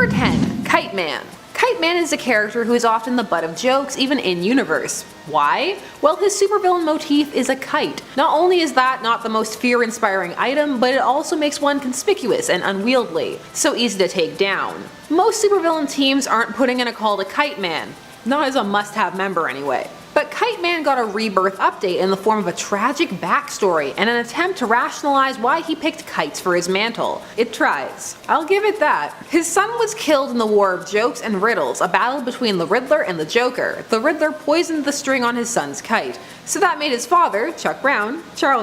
Number 10. Kite Man. Kite Man is a character who is often the butt of jokes even in-universe. Why? Well, his supervillain motif is a kite. Not only is that not the most fear-inspiring item, but it also makes one conspicuous and unwieldy, so easy to take down. Most supervillain teams aren't putting in a call to Kite Man, not as a must-have member anyway. But Kite Man got a rebirth update in the form of a tragic backstory and an attempt to rationalize why he picked kites for his mantle. It tries. I'll give it that. His son was killed in the War of Jokes and Riddles, a battle between the Riddler and the Joker. The Riddler poisoned the string on his son's kite. So that made his father, Charles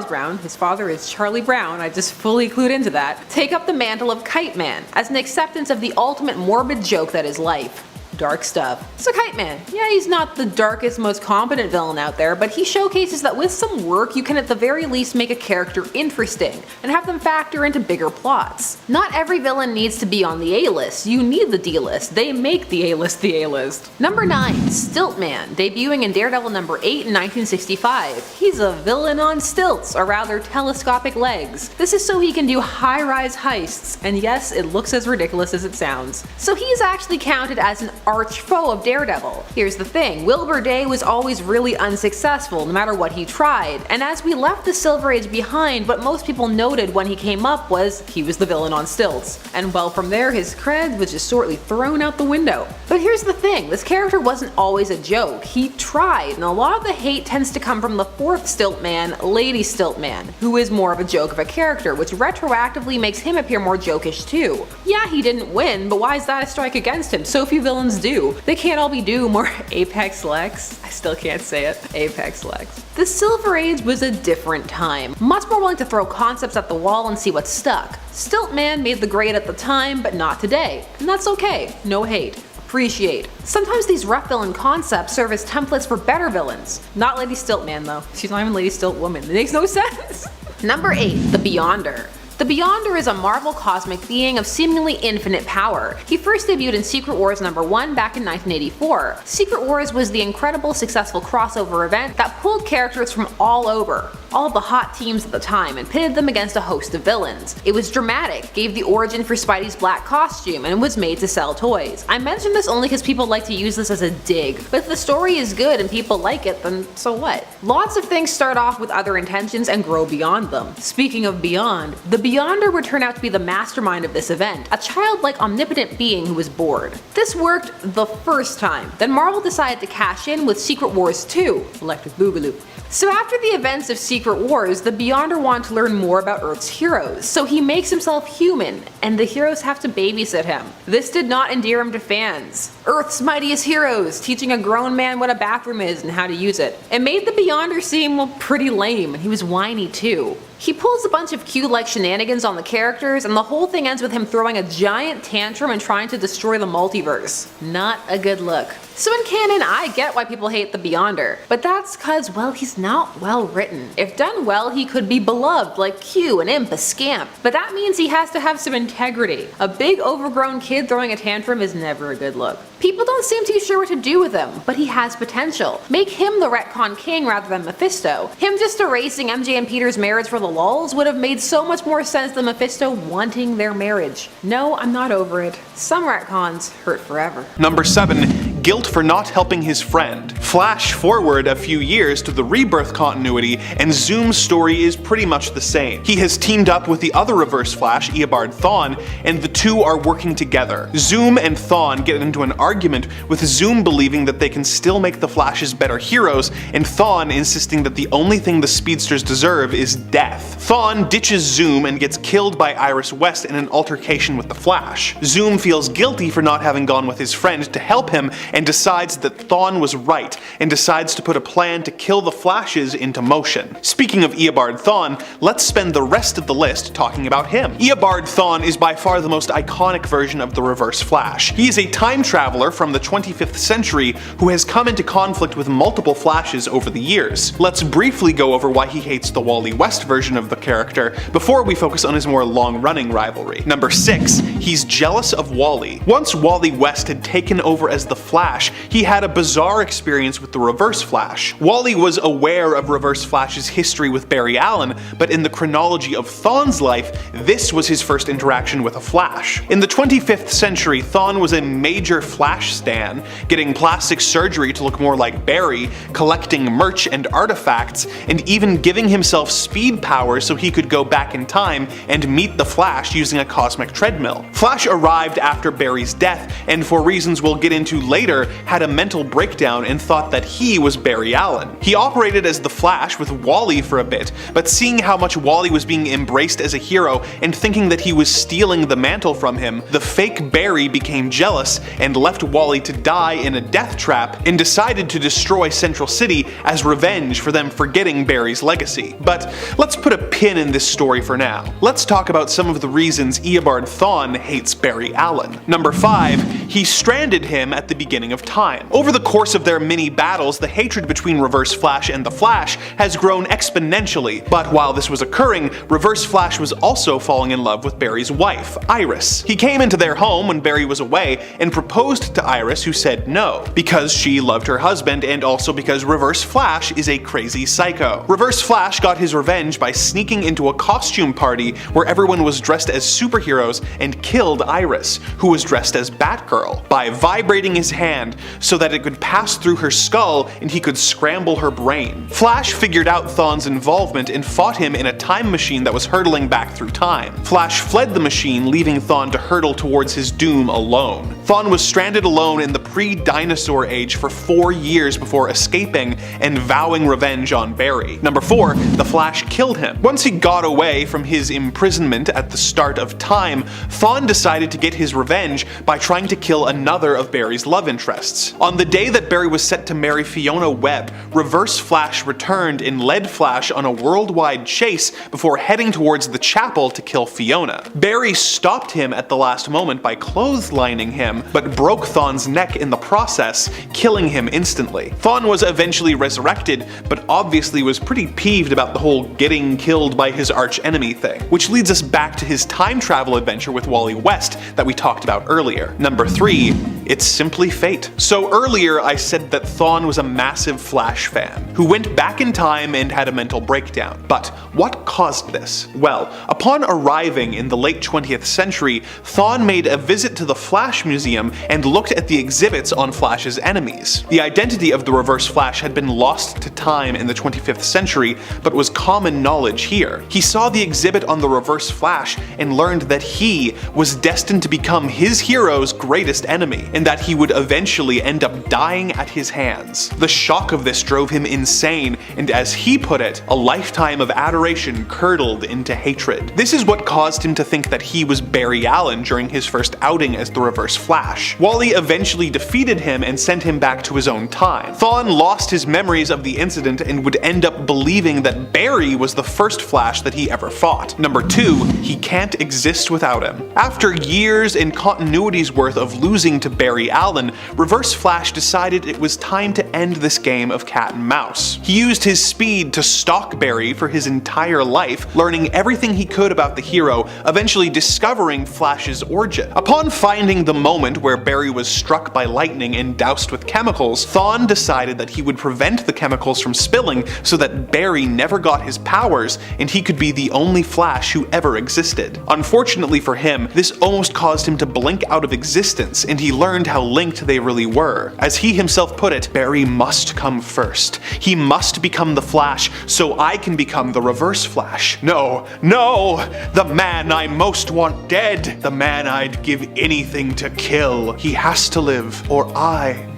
Brown, his father is Charlie Brown, I just fully clued into that, take up the mantle of Kite Man as an acceptance of the ultimate morbid joke that is life. Dark stuff. So Kite Man, yeah, he's not the darkest, most competent villain out there, but he showcases that with some work you can at the very least make a character interesting, and have them factor into bigger plots. Not every villain needs to be on the A-list, you need the D-list, they make the A-list the A-list. Number 9. Stilt Man, debuting in Daredevil number 8 in 1965. He's a villain on stilts, or rather telescopic legs. This is so he can do high-rise heists, and yes, it looks as ridiculous as it sounds. So he's actually counted as an arch foe of Daredevil. Here's the thing, Wilbur Day was always really unsuccessful no matter what he tried, and as we left the Silver Age behind, what most people noted when he came up was he was the villain on stilts. And well, from there his cred was just shortly thrown out the window. But here's the thing, this character wasn't always a joke, he tried, and a lot of the hate tends to come from the 4th Stilt Man, Lady Stilt Man, who is more of a joke of a character, which retroactively makes him appear more jokish too. Yeah, he didn't win, but why is that a strike against him? So few villains do. They can't all be Doom or Apex Lex. I still can't say it. Apex Lex. The Silver Age was a different time. Much more willing to throw concepts at the wall and see what stuck. Stilt Man made the grade at the time, but not today. And that's okay. No hate. Appreciate. Sometimes these rough villain concepts serve as templates for better villains. Not Lady Stilt Man though. She's not even Lady Stilt Woman. It makes no sense. Number 8. The Beyonder. The Beyonder is a Marvel cosmic being of seemingly infinite power. He first debuted in Secret Wars number 1 back in 1984. Secret Wars was the incredible successful crossover event that pulled characters from all over, all of the hot teams at the time, and pitted them against a host of villains. It was dramatic, gave the origin for Spidey's black costume, and was made to sell toys. I mention this only because people like to use this as a dig, but if the story is good and people like it, then so what? Lots of things start off with other intentions and grow beyond them. Speaking of beyond, the Beyonder would turn out to be the mastermind of this event, a childlike omnipotent being who was bored. This worked the first time, then Marvel decided to cash in with Secret Wars 2, Electric Boogaloo. So after the events of Secret Wars, the Beyonder wanted to learn more about Earth's heroes, so he makes himself human, and the heroes have to babysit him. This did not endear him to fans. Earth's mightiest heroes, teaching a grown man what a bathroom is and how to use it. It made the Beyonder seem, well, pretty lame, and he was whiny too. He pulls a bunch of Q-like shenanigans on the characters, and the whole thing ends with him throwing a giant tantrum and trying to destroy the multiverse. Not a good look. So in canon, I get why people hate the Beyonder, but that's cause, well, he's not well written. If done well, he could be beloved like Q, an imp, a scamp, but that means he has to have some integrity. A big overgrown kid throwing a tantrum is never a good look. People don't seem too sure what to do with him, but he has potential. Make him the retcon king rather than Mephisto. Him just erasing MJ and Peter's marriage for the lulz would have made so much more sense than Mephisto wanting their marriage. No, I'm not over it. Some retcons hurt forever. Number 7. Guilt for not helping his friend. Flash forward a few years to the Rebirth continuity, and Zoom's story is pretty much the same. He has teamed up with the other Reverse Flash, Eobard Thawne, and the two are working together. Zoom and Thawne get into an argument, with Zoom believing that they can still make the Flashes better heroes, and Thawne insisting that the only thing the speedsters deserve is death. Thawne ditches Zoom and gets killed by Iris West in an altercation with the Flash. Zoom feels guilty for not having gone with his friend to help him, and decides that Thawne was right, and decides to put a plan to kill the Flashes into motion. Speaking of Eobard Thawne, let's spend the rest of the list talking about him. Eobard Thawne is by far the most iconic version of the Reverse Flash. He is a time traveler from the 25th century who has come into conflict with multiple Flashes over the years. Let's briefly go over why he hates the Wally West version of the character before we focus on his more long-running rivalry. Number 6. He's jealous of Wally. Once Wally West had taken over as the Flash Flash, he had a bizarre experience with the Reverse Flash. Wally was aware of Reverse Flash's history with Barry Allen, but in the chronology of Thawne's life, this was his first interaction with a Flash. In the 25th century, Thawne was a major Flash stan, getting plastic surgery to look more like Barry, collecting merch and artifacts, and even giving himself speed powers so he could go back in time and meet the Flash using a cosmic treadmill. Flash arrived after Barry's death, and for reasons we'll get into later, had a mental breakdown and thought that he was Barry Allen. He operated as the Flash with Wally for a bit, but seeing how much Wally was being embraced as a hero and thinking that he was stealing the mantle from him, the fake Barry became jealous and left Wally to die in a death trap and decided to destroy Central City as revenge for them forgetting Barry's legacy. But let's put a pin in this story for now. Let's talk about some of the reasons Eobard Thawne hates Barry Allen. Number 5. He stranded him at the beginning of time. Over the course of their mini battles, the hatred between Reverse Flash and the Flash has grown exponentially, but while this was occurring, Reverse Flash was also falling in love with Barry's wife, Iris. He came into their home when Barry was away and proposed to Iris, who said no, because she loved her husband and also because Reverse Flash is a crazy psycho. Reverse Flash got his revenge by sneaking into a costume party where everyone was dressed as superheroes and killed Iris, who was dressed as Batgirl, by vibrating his hand so that it could pass through her skull and he could scramble her brain. Flash figured out Thawne's involvement and fought him in a time machine that was hurtling back through time. Flash fled the machine, leaving Thawne to hurtle towards his doom alone. Thawne was stranded alone in the pre-dinosaur age for 4 years before escaping and vowing revenge on Barry. Number 4. The Flash killed him. Once he got away from his imprisonment at the start of time, Thawne decided to get his revenge by trying to kill another of Barry's love interests. On the day that Barry was set to marry Fiona Webb, Reverse Flash returned and led Flash on a worldwide chase before heading towards the chapel to kill Fiona. Barry stopped him at the last moment by clotheslining him, but broke Thawne's neck in the process, killing him instantly. Thawne was eventually resurrected, but obviously was pretty peeved about the whole getting killed by his archenemy thing, which leads us back to his time travel adventure with Wally West that we talked about earlier. Number 3. It's simply fate. So earlier I said that Thawne was a massive Flash fan, who went back in time and had a mental breakdown. But what caused this? Well, upon arriving in the late 20th century, Thawne made a visit to the Flash Museum and looked at the exhibits on Flash's enemies. The identity of the Reverse Flash had been lost to time in the 25th century, but was common knowledge here. He saw the exhibit on the Reverse Flash and learned that he was destined to become his hero's greatest enemy, and that he would eventually end up dying at his hands. The shock of this drove him insane, and as he put it, a lifetime of adoration curdled into hatred. This is what caused him to think that he was Barry Allen during his first outing as the Reverse Flash. Wally eventually defeated him and sent him back to his own time. Thawne lost his memories of the incident and would end up believing that Barry was the first Flash that he ever fought. Number 2. He can't exist without him. After years and continuity's worth of losing to Barry Allen, Reverse Flash decided it was time to end this game of cat and mouse. He used his speed to stalk Barry for his entire life, learning everything he could about the hero, eventually discovering Flash's origin. Upon finding the moment where Barry was struck by lightning and doused with chemicals, Thawne decided that he would prevent the chemicals from spilling so that Barry never got his powers and he could be the only Flash who ever existed. Unfortunately for him, this almost caused him to blink out of existence, and he learned how linked they really were. As he himself put it, Barry must come first. He must become the Flash so I can become the Reverse Flash. No, no! The man I most want dead! The man I'd give anything to kill. He has to live, or I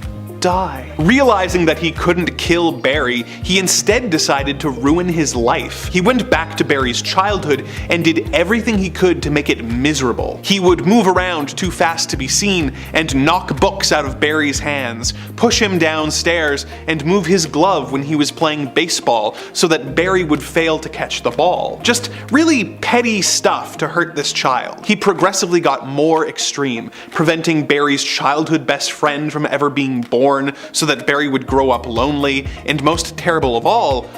die. Realizing that he couldn't kill Barry, he instead decided to ruin his life. He went back to Barry's childhood and did everything he could to make it miserable. He would move around too fast to be seen and knock books out of Barry's hands, push him downstairs, and move his glove when he was playing baseball so that Barry would fail to catch the ball. Just really petty stuff to hurt this child. He progressively got more extreme, preventing Barry's childhood best friend from ever being born so that Barry would grow up lonely, and most terrible of all,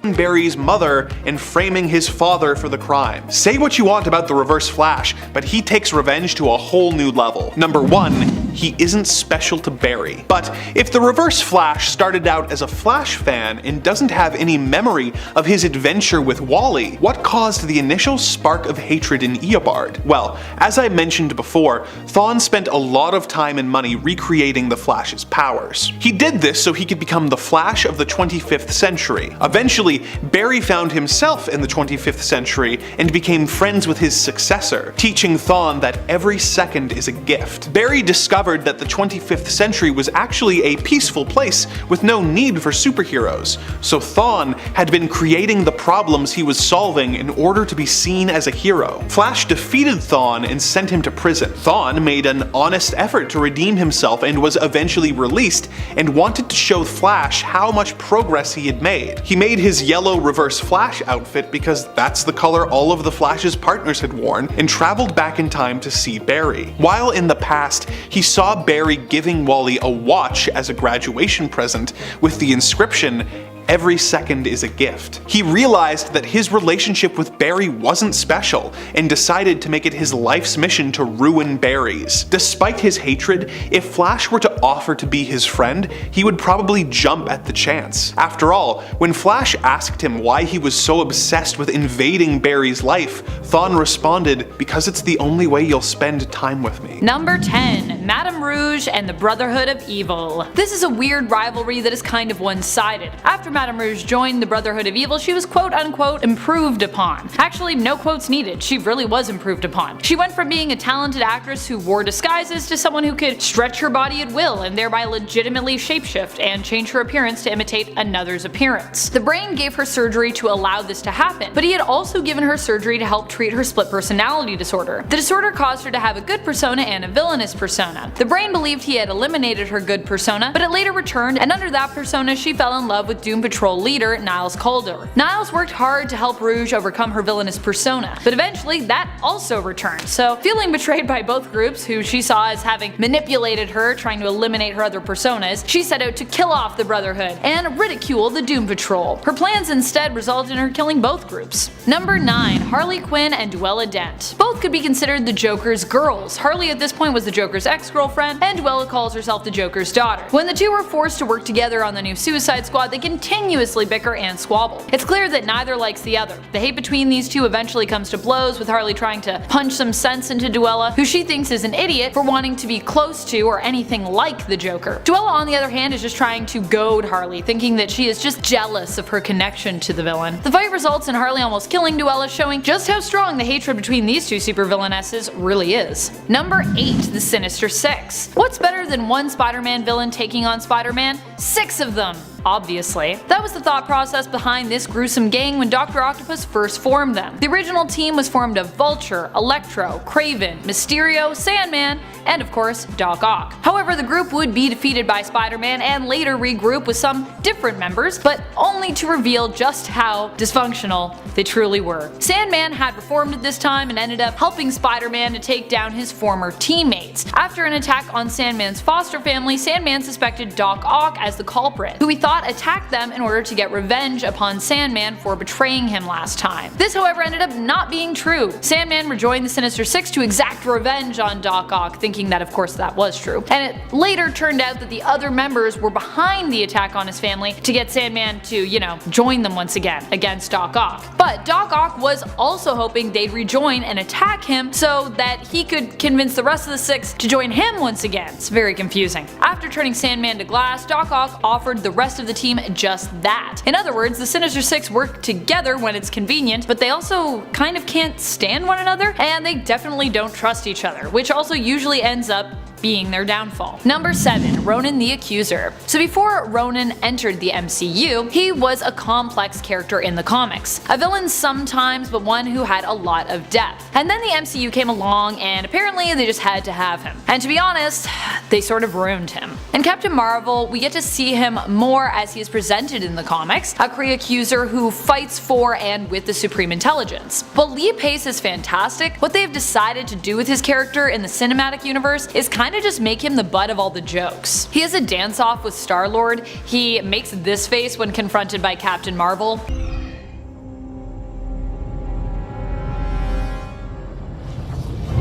murdering Barry's mother and framing his father for the crime. Say what you want about the Reverse Flash, but he takes revenge to a whole new level. Number 1. he isn't special to Barry. But if the Reverse Flash started out as a Flash fan and doesn't have any memory of his adventure with Wally, what caused the initial spark of hatred in Eobard? Well, as I mentioned before, Thawne spent a lot of time and money recreating the Flash's powers. He did this so he could become the Flash of the 25th century. Eventually, Barry found himself in the 25th century and became friends with his successor, teaching Thawne that every second is a gift. Barry discovered that the 25th century was actually a peaceful place with no need for superheroes, so Thawne had been creating the problems he was solving in order to be seen as a hero. Flash defeated Thawne and sent him to prison. Thawne made an honest effort to redeem himself and was eventually released, and wanted to show Flash how much progress he had made. He made his yellow Reverse Flash outfit because that's the color all of the Flash's partners had worn, and traveled back in time to see Barry. While in the past, he saw Barry giving Wally a watch as a graduation present with the inscription, "Every second is a gift." He realized that his relationship with Barry wasn't special, and decided to make it his life's mission to ruin Barry's. Despite his hatred, if Flash were to offer to be his friend, he would probably jump at the chance. After all, when Flash asked him why he was so obsessed with invading Barry's life, Thawne responded, "Because it's the only way you'll spend time with me." Number 10. Madame Rouge and the Brotherhood of Evil. This is a weird rivalry that is kind of one-sided. After Madame Rouge joined the Brotherhood of Evil, she was quote-unquote improved upon. Actually, no quotes needed, she really was improved upon. She went from being a talented actress who wore disguises to someone who could stretch her body at will and thereby legitimately shapeshift and change her appearance to imitate another's appearance. The Brain gave her surgery to allow this to happen, but he had also given her surgery to help treat her split personality disorder. The disorder caused her to have a good persona and a villainous persona. The Brain believed he had eliminated her good persona, but it later returned, and under that persona she fell in love with Doom Patrol leader Niles Caulder. Niles worked hard to help Rouge overcome her villainous persona, but eventually that also returned, so feeling betrayed by both groups, who she saw as having manipulated her, trying to eliminate her other personas, she set out to kill off the Brotherhood and ridicule the Doom Patrol. Her plans instead resulted in her killing both groups. Number 9. Harley Quinn and Duella Dent. Both could be considered the Joker's girls. Harley at this point was the Joker's ex-girlfriend, and Duella calls herself the Joker's daughter. When the two were forced to work together on the new Suicide Squad, they continuously bicker and squabble. It's clear that neither likes the other. The hate between these two eventually comes to blows, with Harley trying to punch some sense into Duella, who she thinks is an idiot for wanting to be close to or anything like the Joker. Duella, on the other hand, is just trying to goad Harley, thinking that she is just jealous of her connection to the villain. The fight results in Harley almost killing Duella, showing just how strong the hatred between these two supervillainesses really is. Number 8. The Sinister Six. What's better than one Spider-Man villain taking on Spider-Man? 6 of them! Obviously. That was the thought process behind this gruesome gang when Dr. Octopus first formed them. The original team was formed of Vulture, Electro, Kraven, Mysterio, Sandman, and of course Doc Ock. However, the group would be defeated by Spider-Man and later regroup with some different members, but only to reveal just how dysfunctional they truly were. Sandman had reformed at this time and ended up helping Spider-Man to take down his former teammates. After an attack on Sandman's foster family, Sandman suspected Doc Ock as the culprit, who he thought attacked them in order to get revenge upon Sandman for betraying him last time. This, however, ended up not being true. Sandman rejoined the Sinister Six to exact revenge on Doc Ock, thinking that of course that was true. And it later turned out that the other members were behind the attack on his family to get Sandman to, join them once again against Doc Ock. But Doc Ock was also hoping they'd rejoin and attack him so that he could convince the rest of the Six to join him once again. It's very confusing. After turning Sandman to glass, Doc Ock offered the rest of the team just that. In other words, the Sinister Six work together when it's convenient, but they also kind of can't stand one another, and they definitely don't trust each other, which also usually ends up being their downfall. Number 7. Ronan the Accuser. So before Ronan entered the MCU, he was a complex character in the comics. A villain sometimes, but one who had a lot of depth. And then the MCU came along and apparently they just had to have him. And to be honest, they sort of ruined him. In Captain Marvel, we get to see him more as he is presented in the comics, a Kree accuser who fights for and with the Supreme Intelligence. But Lee Pace is fantastic. What they've decided to do with his character in the cinematic universe is kind of just make him the butt of all the jokes. He has a dance-off with Star-Lord, he makes this face when confronted by Captain Marvel.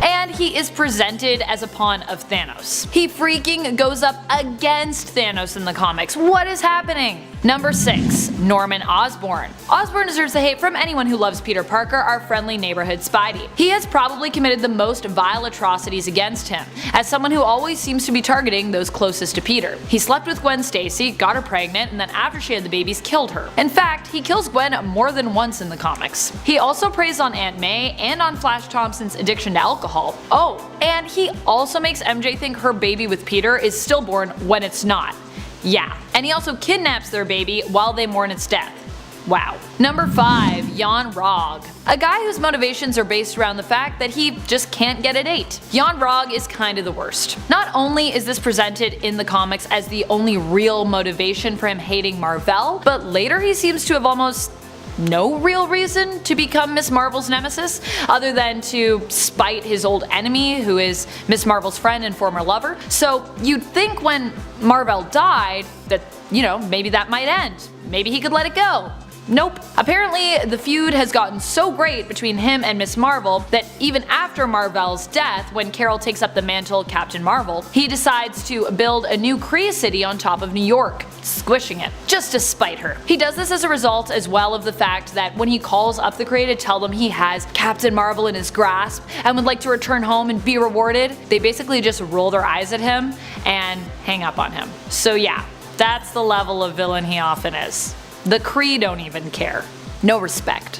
And he is presented as a pawn of Thanos. He freaking goes up against Thanos in the comics. What is happening? Number 6. Norman Osborn. Osborn deserves the hate from anyone who loves Peter Parker, our friendly neighborhood Spidey. He has probably committed the most vile atrocities against him, as someone who always seems to be targeting those closest to Peter. He slept with Gwen Stacy, got her pregnant, and then after she had the babies, killed her. In fact, he kills Gwen more than once in the comics. He also preys on Aunt May and on Flash Thompson's addiction to alcohol. Oh, and he also makes MJ think her baby with Peter is stillborn when it's not. Yeah, and he also kidnaps their baby while they mourn its death. Wow. Number 5. Jan Rog. A guy whose motivations are based around the fact that he just can't get a date. Jan Rog is kind of the worst. Not only is this presented in the comics as the only real motivation for him hating Mar-Vell, but later he seems to have almost no real reason to become Miss Marvel's nemesis, other than to spite his old enemy, who is Miss Marvel's friend and former lover. So you'd think when Mar-Vell died that, maybe that might end. Maybe he could let it go. Nope. Apparently, the feud has gotten so great between him and Miss Marvel that even after Mar-Vell's death, when Carol takes up the mantle of Captain Marvel, he decides to build a new Kree city on top of New York, squishing it, just to spite her. He does this as a result as well of the fact that when he calls up the Kree to tell them he has Captain Marvel in his grasp and would like to return home and be rewarded, they basically just roll their eyes at him and hang up on him. So yeah, that's the level of villain he often is. The Kree don't even care. No respect.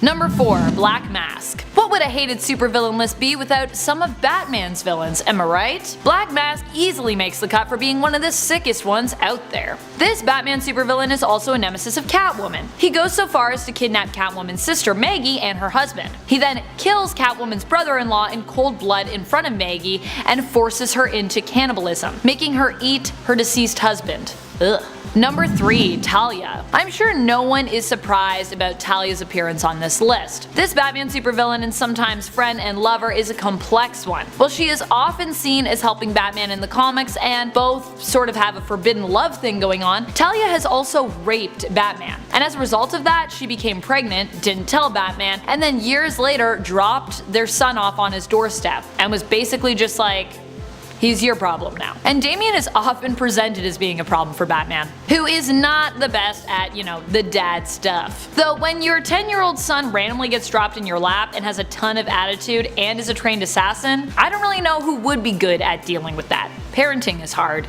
Number 4. Black Mask. What would a hated supervillain list be without some of Batman's villains, am I right? Black Mask easily makes the cut for being one of the sickest ones out there. This Batman supervillain is also a nemesis of Catwoman. He goes so far as to kidnap Catwoman's sister Maggie and her husband. He then kills Catwoman's brother-in-law in cold blood in front of Maggie and forces her into cannibalism, making her eat her deceased husband. Ugh. Number 3. Talia. I'm sure no one is surprised about Talia's appearance on this list. This Batman supervillain and sometimes friend and lover is a complex one. While she is often seen as helping Batman in the comics and both sort of have a forbidden love thing going on, Talia has also raped Batman. And as a result of that, she became pregnant, didn't tell Batman, and then years later dropped their son off on his doorstep and was basically just like, he's your problem now. And Damian is often presented as being a problem for Batman, who is not the best at, the dad stuff. Though when your 10-year-old son randomly gets dropped in your lap and has a ton of attitude and is a trained assassin, I don't really know who would be good at dealing with that. Parenting is hard.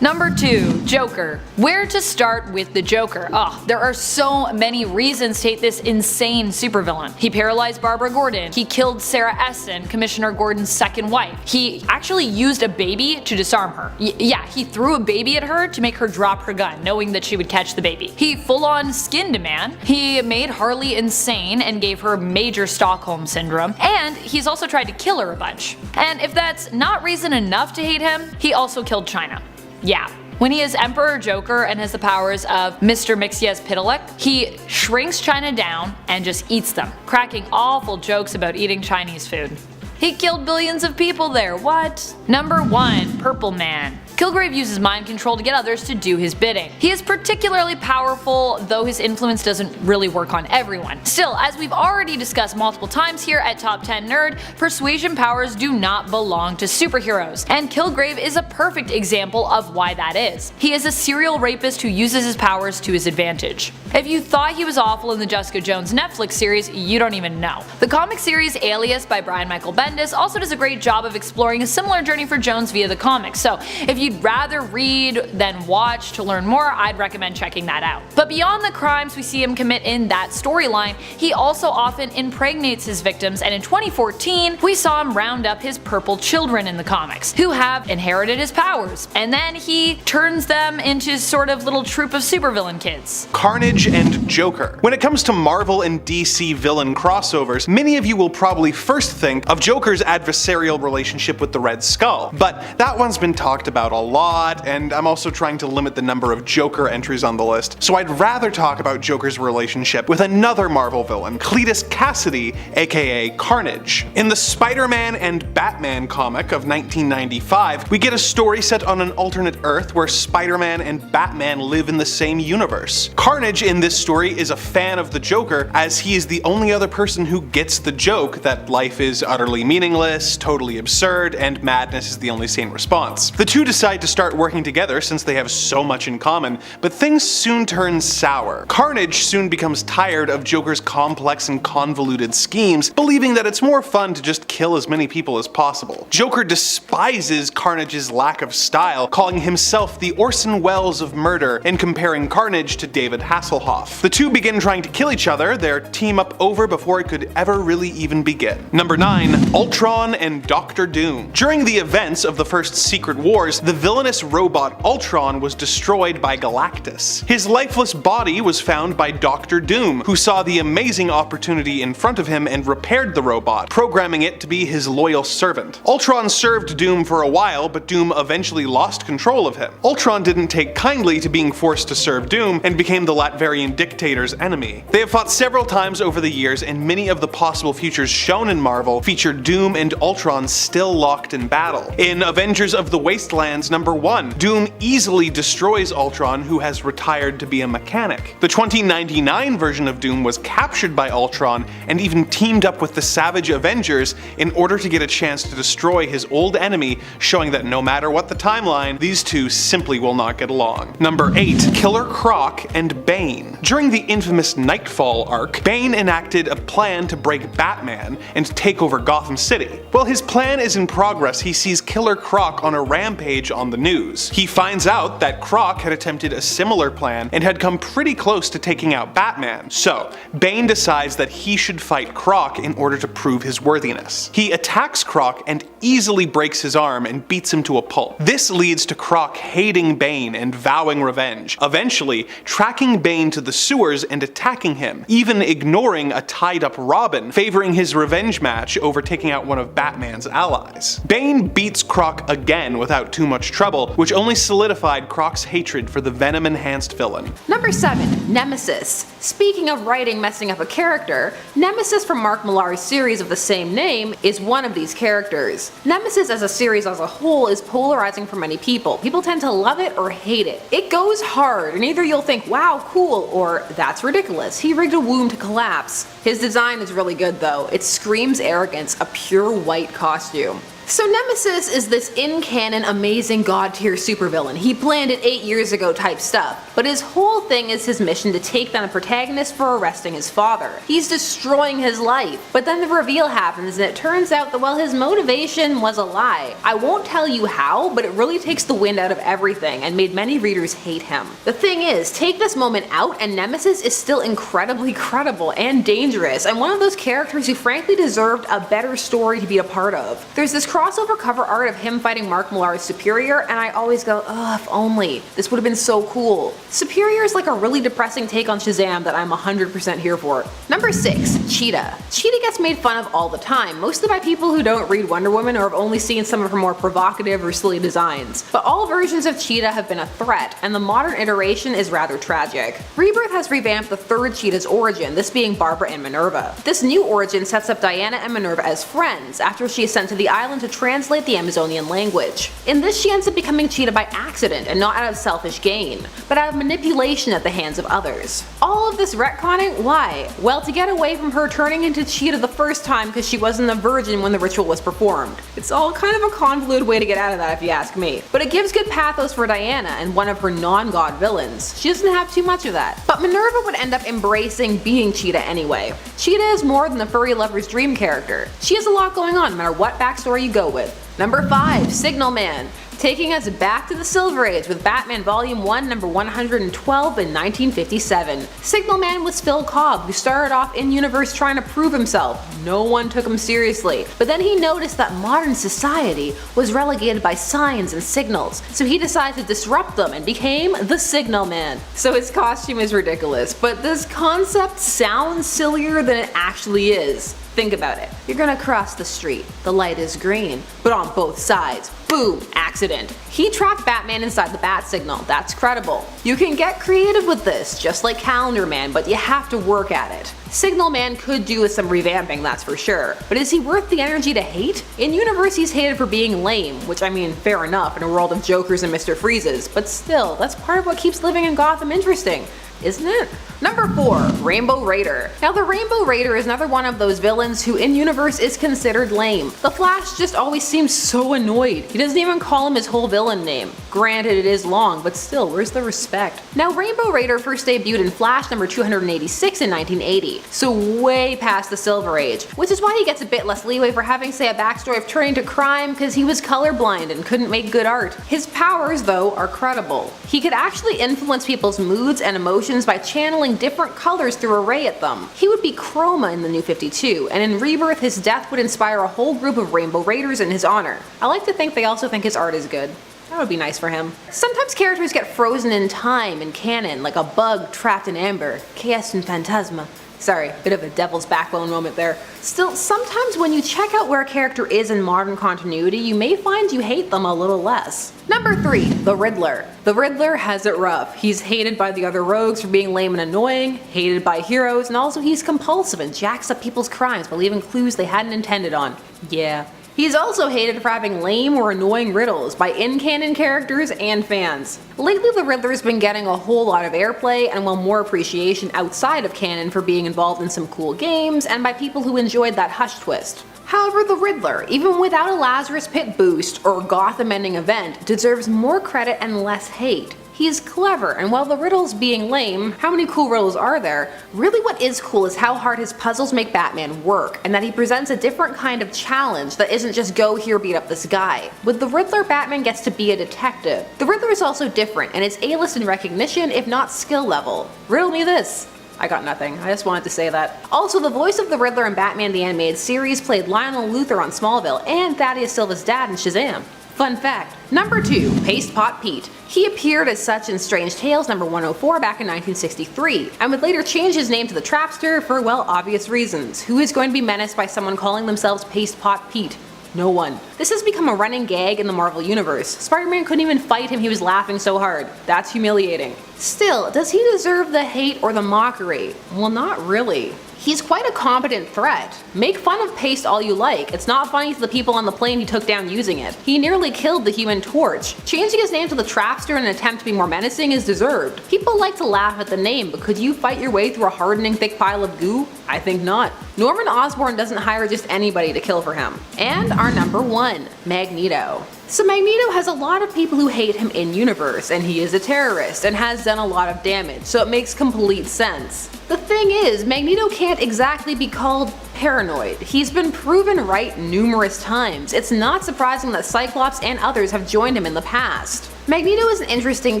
Number 2. Joker. Where to start with the Joker? There are so many reasons to hate this insane supervillain. He paralyzed Barbara Gordon. He killed Sarah Essen, Commissioner Gordon's second wife. He actually used a baby to disarm her. Yeah, he threw a baby at her to make her drop her gun, knowing that she would catch the baby. He full-on skinned a man. He made Harley insane and gave her major Stockholm syndrome. And he's also tried to kill her a bunch. And if that's not reason enough to hate him, he also killed China. Yeah. When he is Emperor Joker and has the powers of Mr. Mxyzptlk, he shrinks China down and just eats them, cracking awful jokes about eating Chinese food. He killed billions of people there, what? Number 1. Purple Man. Kilgrave uses mind control to get others to do his bidding. He is particularly powerful, though his influence doesn't really work on everyone. Still, as we've already discussed multiple times here at Top 10 Nerd, persuasion powers do not belong to superheroes, and Kilgrave is a perfect example of why that is. He is a serial rapist who uses his powers to his advantage. If you thought he was awful in the Jessica Jones Netflix series, you don't even know. The comic series Alias by Brian Michael Bendis also does a great job of exploring a similar journey for Jones via the comics, so if you'd rather read than watch to learn more, I'd recommend checking that out. But beyond the crimes we see him commit in that storyline, he also often impregnates his victims, and in 2014, we saw him round up his purple children in the comics, who have inherited his powers, and then he turns them into sort of little troop of supervillain kids. Carnage and Joker. When it comes to Marvel and DC villain crossovers, many of you will probably first think of Joker's adversarial relationship with the Red Skull, but that one's been talked about a lot, and I'm also trying to limit the number of Joker entries on the list, so I'd rather talk about Joker's relationship with another Marvel villain, Cletus Cassidy, aka Carnage. In the Spider-Man and Batman comic of 1995, we get a story set on an alternate Earth where Spider-Man and Batman live in the same universe. Carnage in this story is a fan of the Joker, as he is the only other person who gets the joke that life is utterly totally meaningless, totally absurd, and madness is the only sane response. The two decide to start working together since they have so much in common, but things soon turn sour. Carnage soon becomes tired of Joker's complex and convoluted schemes, believing that it's more fun to just kill as many people as possible. Joker despises Carnage's lack of style, calling himself the Orson Welles of murder and comparing Carnage to David Hasselhoff. The two begin trying to kill each other, their team up over before it could ever really even begin. Number 9. Ultron and Doctor Doom. During the events of the first Secret Wars, the villainous robot Ultron was destroyed by Galactus. His lifeless body was found by Doctor Doom, who saw the amazing opportunity in front of him and repaired the robot, programming it to be his loyal servant. Ultron served Doom for a while, but Doom eventually lost control of him. Ultron didn't take kindly to being forced to serve Doom and became the Latvian dictator's enemy. They have fought several times over the years, and many of the possible futures shown in Marvel feature Doom and Ultron still locked in battle. In Avengers of the Wastelands #1, Doom easily destroys Ultron, who has retired to be a mechanic. The 2099 version of Doom was captured by Ultron and even teamed up with the Savage Avengers in order to get a chance to destroy his old enemy, showing that no matter what the timeline, these two simply will not get along. Number 8. Killer Croc and Bane. During the infamous Nightfall arc, Bane enacted a plan to break Batman and take over Gotham City. While his plan is in progress, he sees Killer Croc on a rampage on the news. He finds out that Croc had attempted a similar plan and had come pretty close to taking out Batman. So, Bane decides that he should fight Croc in order to prove his worthiness. He attacks Croc and easily breaks his arm and beats him to a pulp. This leads to Croc hating Bane and vowing revenge, eventually tracking Bane to the sewers and attacking him, even ignoring a tied-up Robin, favoring his revenge match over taking out one of Batman's allies. Bane beats Croc again without too much trouble, which only solidified Croc's hatred for the Venom-enhanced villain. Number 7. Nemesis. Speaking of writing messing up a character, Nemesis from Mark Millar's series of the same name is one of these characters. Nemesis as a series as a whole is polarizing for many people. People tend to love it or hate it. It goes hard, and either you'll think, wow, cool, or that's ridiculous, he rigged a womb to collapse. His design is really good though. It screams arrogance, a pure white costume. So Nemesis is this in-canon amazing god-tier supervillain. He planned it 8 years ago type stuff, but his whole thing is his mission to take down a protagonist for arresting his father. He's destroying his life, but then the reveal happens and it turns out that while his motivation was a lie. I won't tell you how, but it really takes the wind out of everything and made many readers hate him. The thing is, take this moment out and Nemesis is still incredibly credible and dangerous, and one of those characters who frankly deserved a better story to be a part of. There's this crossover cover art of him fighting Mark Millar's Superior, and I always go, ugh, if only. This would have been so cool. Superior is like a really depressing take on Shazam that I'm 100% here for. Number 6. Cheetah. Cheetah gets made fun of all the time, mostly by people who don't read Wonder Woman or have only seen some of her more provocative or silly designs. But all versions of Cheetah have been a threat, and the modern iteration is rather tragic. Rebirth has revamped the third Cheetah's origin, this being Barbara and Minerva. This new origin sets up Diana and Minerva as friends after she is sent to the island to translate the Amazonian language. In this, she ends up becoming Cheetah by accident and not out of selfish gain, but out of manipulation at the hands of others. All of this retconning, why? Well, to get away from her turning into Cheetah the first time because she wasn't a virgin when the ritual was performed. It's all kind of a convoluted way to get out of that if you ask me. But it gives good pathos for Diana and one of her non-god villains. She doesn't have too much of that. But Minerva would end up embracing being Cheetah anyway. Cheetah is more than the furry lover's dream character. She has a lot going on no matter what backstory you go with. Number 5. Signal Man. Taking us back to the Silver Age with Batman Volume 1 number 112 in 1957. Signal Man was Phil Cobb, who started off in-universe trying to prove himself. No one took him seriously, but then he noticed that modern society was relegated by signs and signals, so he decided to disrupt them and became the Signal Man. So his costume is ridiculous, but this concept sounds sillier than it actually is. Think about it. You're gonna cross the street. The light is green, but on both sides. Boom, accident. He trapped Batman inside the bat signal. That's credible. You can get creative with this, just like Calendar Man, but you have to work at it. Signal Man could do with some revamping, that's for sure. But is he worth the energy to hate? In universe, he's hated for being lame, which I mean, fair enough in a world of Jokers and Mr. Freezes, but still, that's part of what keeps living in Gotham interesting. isn't it? Number 4, Rainbow Raider. Now the Rainbow Raider is another one of those villains who in universe is considered lame. The Flash just always seems so annoyed. He doesn't even call him his whole villain name. Granted it is long, but still, where's the respect? Now Rainbow Raider first debuted in Flash number 286 in 1980, so way past the Silver Age, which is why he gets a bit less leeway for having say a backstory of turning to crime because he was colorblind and couldn't make good art. His powers though are credible. He could actually influence people's moods and emotions by channeling different colors through a ray at them. He would be Chroma in the New 52, and in Rebirth his death would inspire a whole group of Rainbow Raiders in his honor. I like to think they also think his art is good. That would be nice for him. Sometimes characters get frozen in time in canon, like a bug trapped in amber. Chaos and Phantasma. Sorry, bit of a devil's backbone moment there. Still, sometimes when you check out where a character is in modern continuity, you may find you hate them a little less. Number 3, the Riddler. The Riddler has it rough. He's hated by the other rogues for being lame and annoying, hated by heroes, and also he's compulsive and jacks up people's crimes by leaving clues they hadn't intended on. Yeah. He's also hated for having lame or annoying riddles by in-canon characters and fans. Lately the Riddler's been getting a whole lot of airplay and well more appreciation outside of canon for being involved in some cool games and by people who enjoyed that hush twist. However, the Riddler, even without a Lazarus Pit boost or Gotham-ending event, deserves more credit and less hate. He's clever, and while the riddles being lame, how many cool riddles are there? Really what is cool is how hard his puzzles make Batman work, and that he presents a different kind of challenge that isn't just go here beat up this guy. With the Riddler, Batman gets to be a detective. The Riddler is also different, and it's A-list in recognition if not skill level. Riddle me this. I got nothing, I just wanted to say that. Also, the voice of the Riddler in Batman the Animated Series played Lionel Luthor on Smallville and Thaddeus Silva's dad in Shazam. Fun fact. Number 2, Paste Pot Pete. He appeared as such in Strange Tales number 104 back in 1963, and would later change his name to the Trapster for, well, obvious reasons. Who is going to be menaced by someone calling themselves Paste Pot Pete? No one. This has become a running gag in the Marvel Universe. Spider-Man couldn't even fight him, he was laughing so hard. That's humiliating. Still, does he deserve the hate or the mockery? Well, not really. He's quite a competent threat. Make fun of Paste all you like, it's not funny to the people on the plane he took down using it. He nearly killed the Human Torch. Changing his name to the Trapster in an attempt to be more menacing is deserved. People like to laugh at the name, but could you fight your way through a hardening thick pile of goo? I think not. Norman Osborn doesn't hire just anybody to kill for him. And our number 1, Magneto. So Magneto has a lot of people who hate him in universe, and he is a terrorist and has done a lot of damage, so it makes complete sense. The thing is, Magneto can't exactly be called paranoid. He's been proven right numerous times. It's not surprising that Cyclops and others have joined him in the past. Magneto is an interesting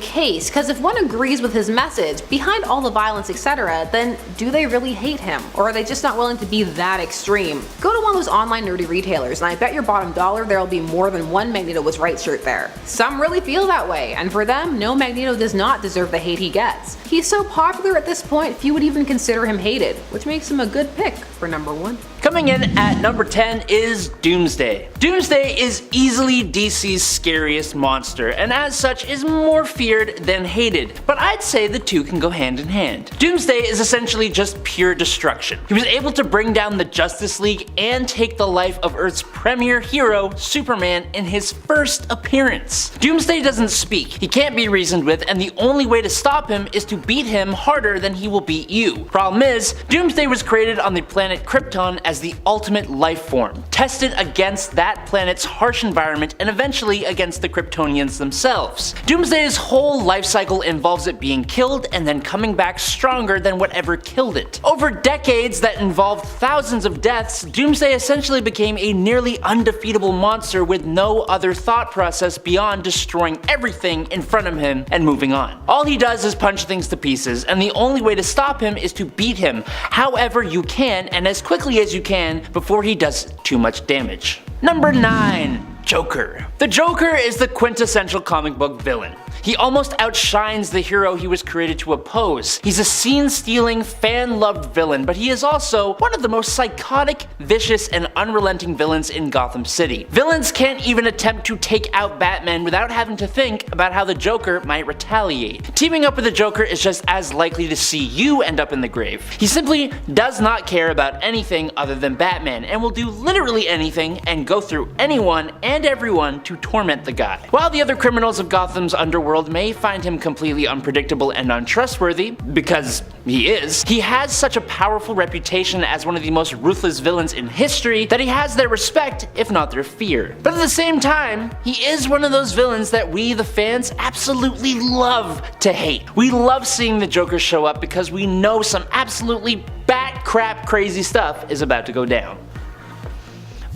case, because if one agrees with his message, behind all the violence etc, then do they really hate him? Or are they just not willing to be that extreme? Go to one of those online nerdy retailers and I bet your bottom dollar there'll be more than one Magneto was right shirt there. Some really feel that way, and for them, no, Magneto does not deserve the hate he gets. He's so popular at this point few would even consider him hated, which makes him a good pick for number 1. Coming in at number 10 is Doomsday. Doomsday is easily DC's scariest monster, and as such is more feared than hated, but I'd say the two can go hand in hand. Doomsday is essentially just pure destruction. He was able to bring down the Justice League and take the life of Earth's premier hero, Superman, in his first appearance. Doomsday doesn't speak, he can't be reasoned with, and the only way to stop him is to beat him harder than he will beat you. Problem is, Doomsday was created on the planet Krypton as the ultimate life form, tested against that planet's harsh environment and eventually against the Kryptonians themselves. Doomsday's whole life cycle involves it being killed and then coming back stronger than whatever killed it. Over decades that involved thousands of deaths, Doomsday essentially became a nearly undefeatable monster with no other thought process beyond destroying everything in front of him and moving on. All he does is punch things to pieces, and the only way to stop him is to beat him however you can and as quickly as you can before he does too much damage. Number 9. Joker. The Joker is the quintessential comic book villain. He almost outshines the hero he was created to oppose. He's a scene-stealing, fan-loved villain, but he is also one of the most psychotic, vicious, and unrelenting villains in Gotham City. Villains can't even attempt to take out Batman without having to think about how the Joker might retaliate. Teaming up with the Joker is just as likely to see you end up in the grave. He simply does not care about anything other than Batman, and will do literally anything and go through anyone and everyone to torment the guy. While the other criminals of Gotham's underworld world may find him completely unpredictable and untrustworthy, because he is, he has such a powerful reputation as one of the most ruthless villains in history that he has their respect, if not their fear. But at the same time, he is one of those villains that we, the fans, absolutely love to hate. We love seeing the Joker show up because we know some absolutely bat crap crazy stuff is about to go down.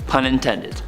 Pun intended.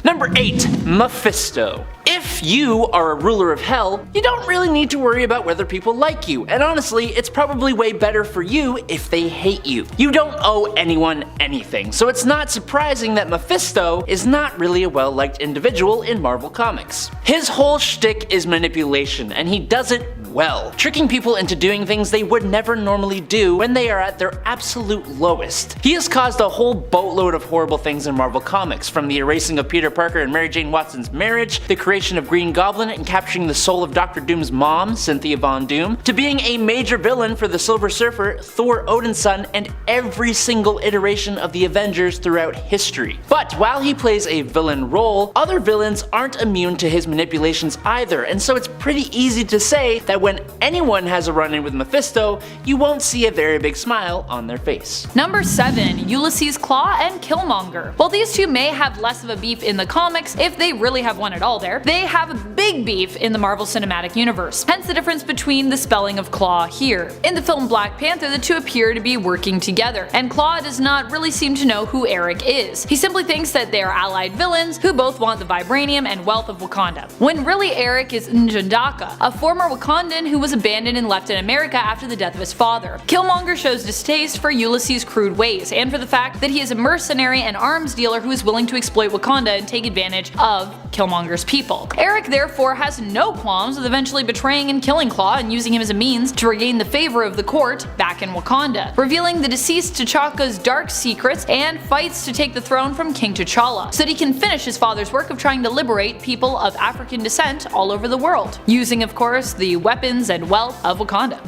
Number 8. Mephisto. If you are a ruler of hell, you don't really need to worry about whether people like you, and honestly, it's probably way better for you if they hate you. You don't owe anyone anything, so it's not surprising that Mephisto is not really a well-liked individual in Marvel Comics. His whole shtick is manipulation, and he does it well, tricking people into doing things they would never normally do when they are at their absolute lowest. He has caused a whole boatload of horrible things in Marvel Comics, from the erasing of Peter Parker and Mary Jane Watson's marriage, the creation of Green Goblin and capturing the soul of Dr. Doom's mom, Cynthia Von Doom, to being a major villain for the Silver Surfer, Thor Odin's son, and every single iteration of the Avengers throughout history. But while he plays a villain role, other villains aren't immune to his manipulations either, and so it's pretty easy to say that when anyone has a run-in with Mephisto, you won't see a very big smile on their face. Number 7. Ulysses Claw and Killmonger. While these two may have less of a beef in the comics, if they really have one at all there, they have a big beef in the Marvel Cinematic Universe. Hence the difference between the spelling of Claw here. In the film Black Panther, the two appear to be working together, and Claw does not really seem to know who Eric is. He simply thinks that they are allied villains who both want the vibranium and wealth of Wakanda, when really Eric is N'Jadaka, a former Wakandan who was abandoned and left in America after the death of his father. Killmonger shows distaste for Ulysses' crude ways, and for the fact that he is a mercenary and arms dealer who is willing to exploit Wakanda and take advantage of Killmonger's people. Eric therefore has no qualms with eventually betraying and killing Claw and using him as a means to regain the favor of the court back in Wakanda, revealing the deceased T'Chaka's dark secrets and fights to take the throne from King T'Challa, so that he can finish his father's work of trying to liberate people of African descent all over the world, using of course the weapons and wealth of Wakanda.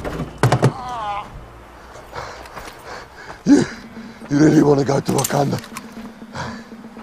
You really want to go to Wakanda?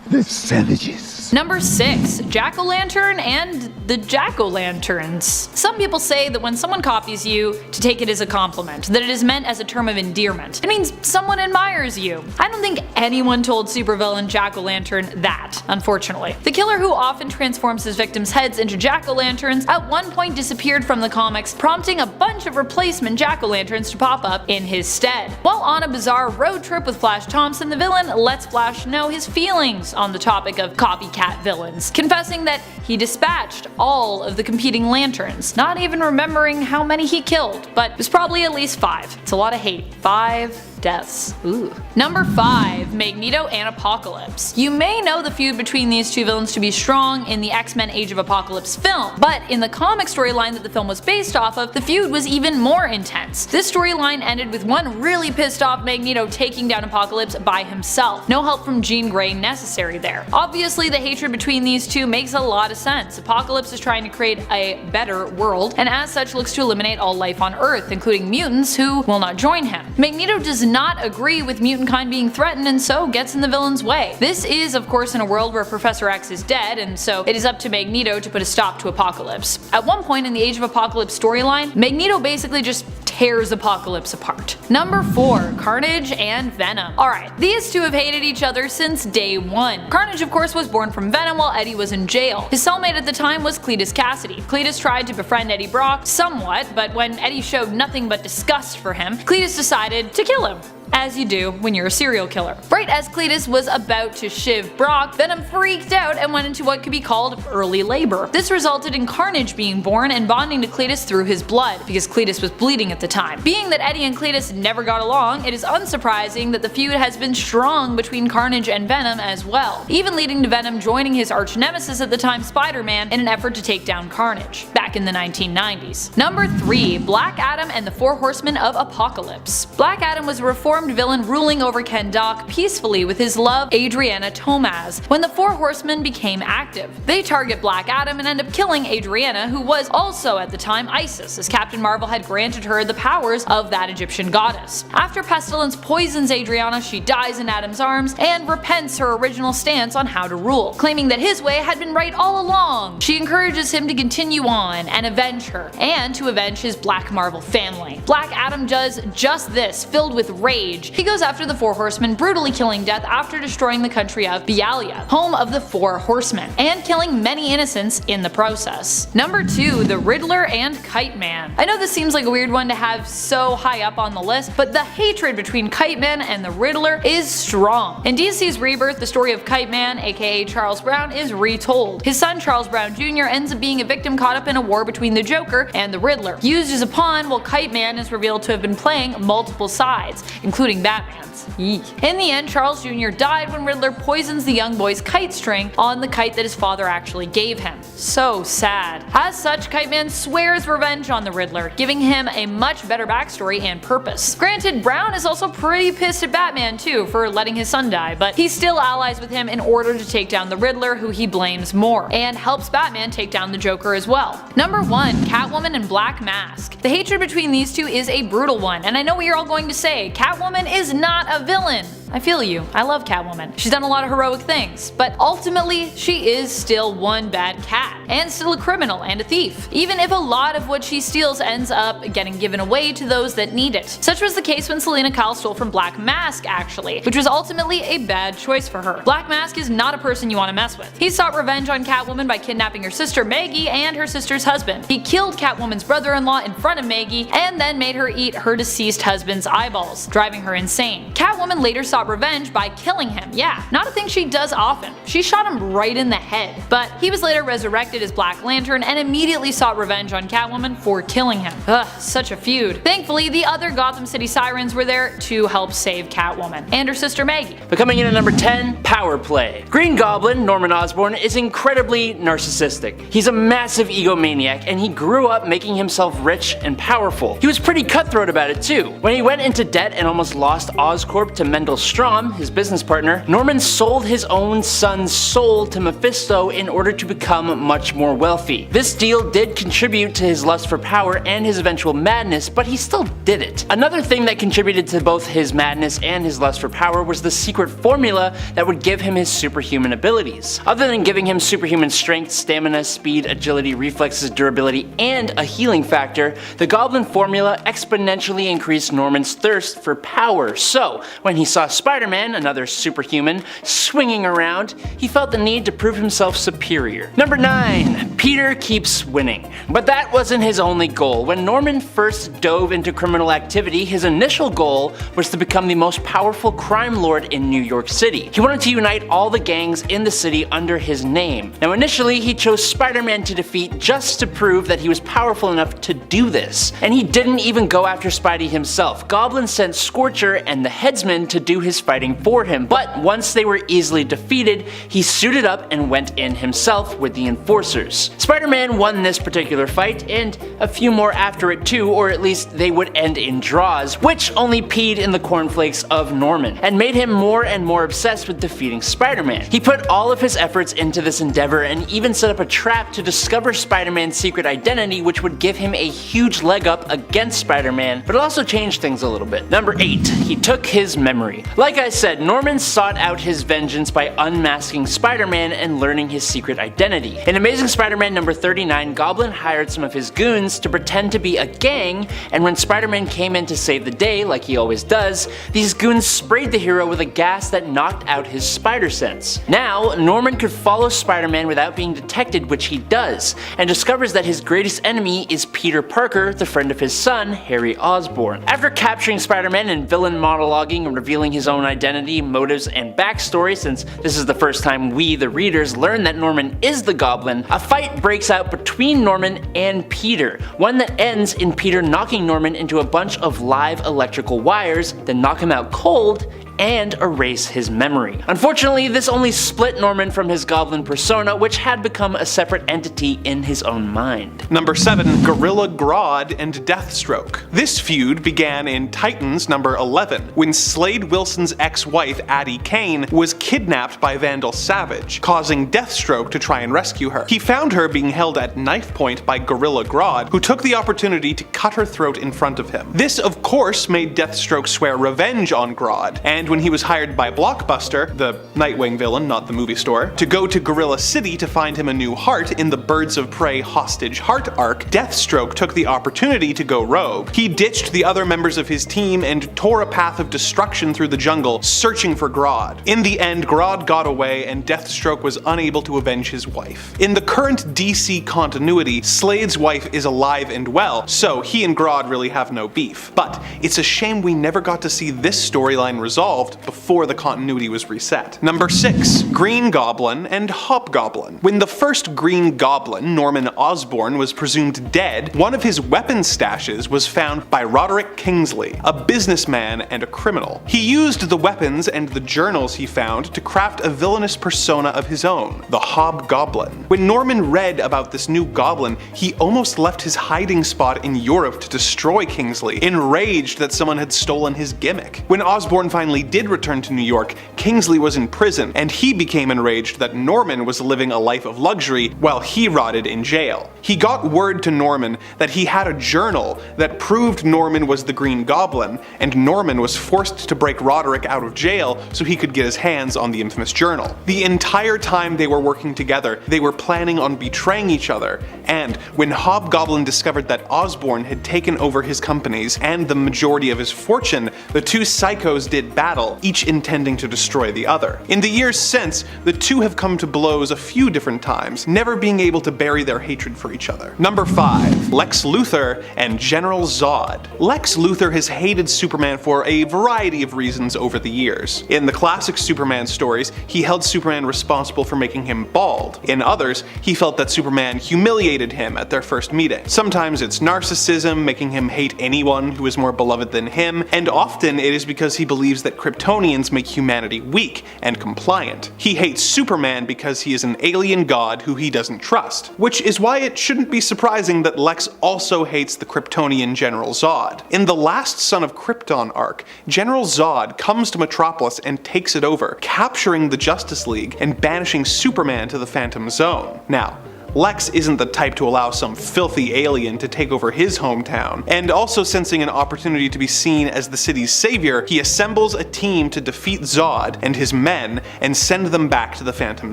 They're savages. Number 6. Jack-o'-lantern and the Jack-o'-lanterns. Some people say that when someone copies you, to take it as a compliment, that it is meant as a term of endearment. It means someone admires you. I don't think anyone told supervillain Jack-o'-lantern that, unfortunately. The killer, who often transforms his victims' heads into Jack-o'-lanterns, at one point disappeared from the comics, prompting a bunch of replacement Jack-o'-lanterns to pop up in his stead. While on a bizarre road trip with Flash Thompson, the villain lets Flash know his feelings on the topic of copycat villains, confessing that he dispatched all of the competing lanterns, not even remembering how many he killed, but it was probably at least 5. It's a lot of hate. 5 deaths. Ooh. Number 5. Magneto and Apocalypse. You may know the feud between these two villains to be strong in the X-Men Age of Apocalypse film, but in the comic storyline that the film was based off of, the feud was even more intense. This storyline ended with one really pissed off Magneto taking down Apocalypse by himself. No help from Jean Grey necessary there. Obviously, the hatred between these two makes a lot of sense. Apocalypse is trying to create a better world, and as such looks to eliminate all life on Earth, including mutants who will not join him. Magneto does not agree with mutant kind being threatened and so gets in the villain's way. This is of course in a world where Professor X is dead, and so it is up to Magneto to put a stop to Apocalypse. At one point in the Age of Apocalypse storyline, Magneto basically just tears Apocalypse apart. Number 4. Carnage and Venom. Alright, these two have hated each other since day one. Carnage of course was born from Venom while Eddie was in jail. His cellmate at the time was Cletus Cassidy. Cletus tried to befriend Eddie Brock somewhat, but when Eddie showed nothing but disgust for him, Cletus decided to kill him. As you do when you're a serial killer. Right as Cletus was about to shiv Brock, Venom freaked out and went into what could be called early labor. This resulted in Carnage being born and bonding to Cletus through his blood, because Cletus was bleeding at the time. Being that Eddie and Cletus never got along, it is unsurprising that the feud has been strong between Carnage and Venom as well, even leading to Venom joining his arch nemesis at the time, Spider-Man, in an effort to take down Carnage, back in the 1990s. Number 3. Black Adam and the Four Horsemen of Apocalypse. Black Adam was a reformed deformed villain ruling over Kahndaq peacefully with his love Adriana Tomaz when the Four Horsemen became active. They target Black Adam and end up killing Adriana, who was also at the time Isis, as Captain Marvel had granted her the powers of that Egyptian goddess. After Pestilence poisons Adriana, she dies in Adam's arms and repents her original stance on how to rule, claiming that his way had been right all along. She encourages him to continue on and avenge her, and to avenge his Black Marvel family. Black Adam does just this, filled with rage. He goes after the Four Horsemen, brutally killing Death after destroying the country of Bialia, home of the Four Horsemen, and killing many innocents in the process. Number 2, the Riddler and Kite Man. I know this seems like a weird one to have so high up on the list, but the hatred between Kite Man and the Riddler is strong. In DC's Rebirth, the story of Kite Man, aka Charles Brown, is retold. His son Charles Brown Jr. ends up being a victim caught up in a war between the Joker and the Riddler, used as a pawn while Kite Man is revealed to have been playing multiple sides, including Batman's. Eek. In the end, Charles Jr. died when Riddler poisons the young boy's kite string on the kite that his father actually gave him. So sad. As such, Kite Man swears revenge on the Riddler, giving him a much better backstory and purpose. Granted, Brown is also pretty pissed at Batman too for letting his son die, but he still allies with him in order to take down the Riddler, who he blames more, and helps Batman take down the Joker as well. Number 1, Catwoman and Black Mask. The hatred between these two is a brutal one, and I know what you're all going to say, Catwoman is not a villain. I feel you. I love Catwoman. She's done a lot of heroic things, but ultimately she is still one bad cat, and still a criminal and a thief, even if a lot of what she steals ends up getting given away to those that need it. Such was the case when Selina Kyle stole from Black Mask actually, which was ultimately a bad choice for her. Black Mask is not a person you want to mess with. He sought revenge on Catwoman by kidnapping her sister Maggie and her sister's husband. He killed Catwoman's brother-in-law in front of Maggie and then made her eat her deceased husband's eyeballs, driving her insane. Catwoman later sought revenge by killing him. Yeah, not a thing she does often. She shot him right in the head, but he was later resurrected as Black Lantern and immediately sought revenge on Catwoman for killing him. Ugh, such a feud. Thankfully, the other Gotham City Sirens were there to help save Catwoman and her sister Maggie. But coming in at number 10, Power Play. Green Goblin, Norman Osborn, is incredibly narcissistic. He's a massive egomaniac and he grew up making himself rich and powerful. He was pretty cutthroat about it too. When he went into debt and almost lost Oscorp to Mendel Strom, his business partner, Norman sold his own son's soul to Mephisto in order to become much more wealthy. This deal did contribute to his lust for power and his eventual madness, but he still did it. Another thing that contributed to both his madness and his lust for power was the secret formula that would give him his superhuman abilities. Other than giving him superhuman strength, stamina, speed, agility, reflexes, durability, and a healing factor, the Goblin formula exponentially increased Norman's thirst for power. So, when he saw Spider-Man, another superhuman, swinging around, he felt the need to prove himself superior. Number 9. Peter keeps winning. But that wasn't his only goal. When Norman first dove into criminal activity, his initial goal was to become the most powerful crime lord in New York City. He wanted to unite all the gangs in the city under his name. Now initially, he chose Spider-Man to defeat just to prove that he was powerful enough to do this. And he didn't even go after Spidey himself. Goblin sent Scorcher and the Headsman to do his fighting for him, but once they were easily defeated, he suited up and went in himself with the Enforcers. Spider-Man won this particular fight, and a few more after it too, or at least they would end in draws, which only peed in the cornflakes of Norman, and made him more and more obsessed with defeating Spider-Man. He put all of his efforts into this endeavor and even set up a trap to discover Spider-Man's secret identity, which would give him a huge leg up against Spider-Man, but it also changed things a little bit. Number 8. He took his memory. Like I said, Norman sought out his vengeance by unmasking Spider-Man and learning his secret identity. In Amazing Spider-Man number 39, Goblin hired some of his goons to pretend to be a gang, and when Spider-Man came in to save the day, like he always does, these goons sprayed the hero with a gas that knocked out his spider sense. Now, Norman could follow Spider-Man without being detected, which he does, and discovers that his greatest enemy is Peter Parker, the friend of his son, Harry Osborn. After capturing Spider-Man and villain monologuing and revealing his own identity, motives, and backstory, since this is the first time we, the readers, learn that Norman is the Goblin, a fight breaks out between Norman and Peter, one that ends in Peter knocking Norman into a bunch of live electrical wires, then knock him out cold, and erase his memory. Unfortunately, this only split Norman from his goblin persona, which had become a separate entity in his own mind. Number 7. Gorilla Grodd and Deathstroke. This feud began in Titans number 11, when Slade Wilson's ex-wife Addie Kane was kidnapped by Vandal Savage, causing Deathstroke to try and rescue her. He found her being held at knife point by Gorilla Grodd, who took the opportunity to cut her throat in front of him. This, of course, made Deathstroke swear revenge on Grodd, and when he was hired by Blockbuster, the Nightwing villain, not the movie store, to go to Gorilla City to find him a new heart in the Birds of Prey Hostage Heart arc, Deathstroke took the opportunity to go rogue. He ditched the other members of his team and tore a path of destruction through the jungle, searching for Grodd. In the end, Grodd got away and Deathstroke was unable to avenge his wife. In the current DC continuity, Slade's wife is alive and well, so he and Grodd really have no beef. But it's a shame we never got to see this storyline resolved before the continuity was reset. Number 6. Green Goblin and Hobgoblin. When the first Green Goblin, Norman Osborn, was presumed dead, one of his weapon stashes was found by Roderick Kingsley, a businessman and a criminal. He used the weapons and the journals he found to craft a villainous persona of his own, the Hobgoblin. When Norman read about this new goblin, he almost left his hiding spot in Europe to destroy Kingsley, enraged that someone had stolen his gimmick. When Osborn finally did return to New York, Kingsley was in prison, and he became enraged that Norman was living a life of luxury while he rotted in jail. He got word to Norman that he had a journal that proved Norman was the Green Goblin, and Norman was forced to break Roderick out of jail so he could get his hands on the infamous journal. The entire time they were working together, they were planning on betraying each other, and when Hobgoblin discovered that Osborn had taken over his companies and the majority of his fortune, the two psychos did battle, each intending to destroy the other. In the years since, the two have come to blows a few different times, never being able to bury their hatred for each other. Number 5. Lex Luthor and General Zod. Lex Luthor has hated Superman for a variety of reasons over the years. In the classic Superman stories, he held Superman responsible for making him bald. In others, he felt that Superman humiliated him at their first meeting. Sometimes it's narcissism, making him hate anyone who is more beloved than him, and often it is because he believes that Kryptonians make humanity weak and compliant. He hates Superman because he is an alien god who he doesn't trust, which is why it shouldn't be surprising that Lex also hates the Kryptonian General Zod. In the Last Son of Krypton arc, General Zod comes to Metropolis and takes it over, capturing the Justice League and banishing Superman to the Phantom Zone. Now, Lex isn't the type to allow some filthy alien to take over his hometown, and also sensing an opportunity to be seen as the city's savior, he assembles a team to defeat Zod and his men and send them back to the Phantom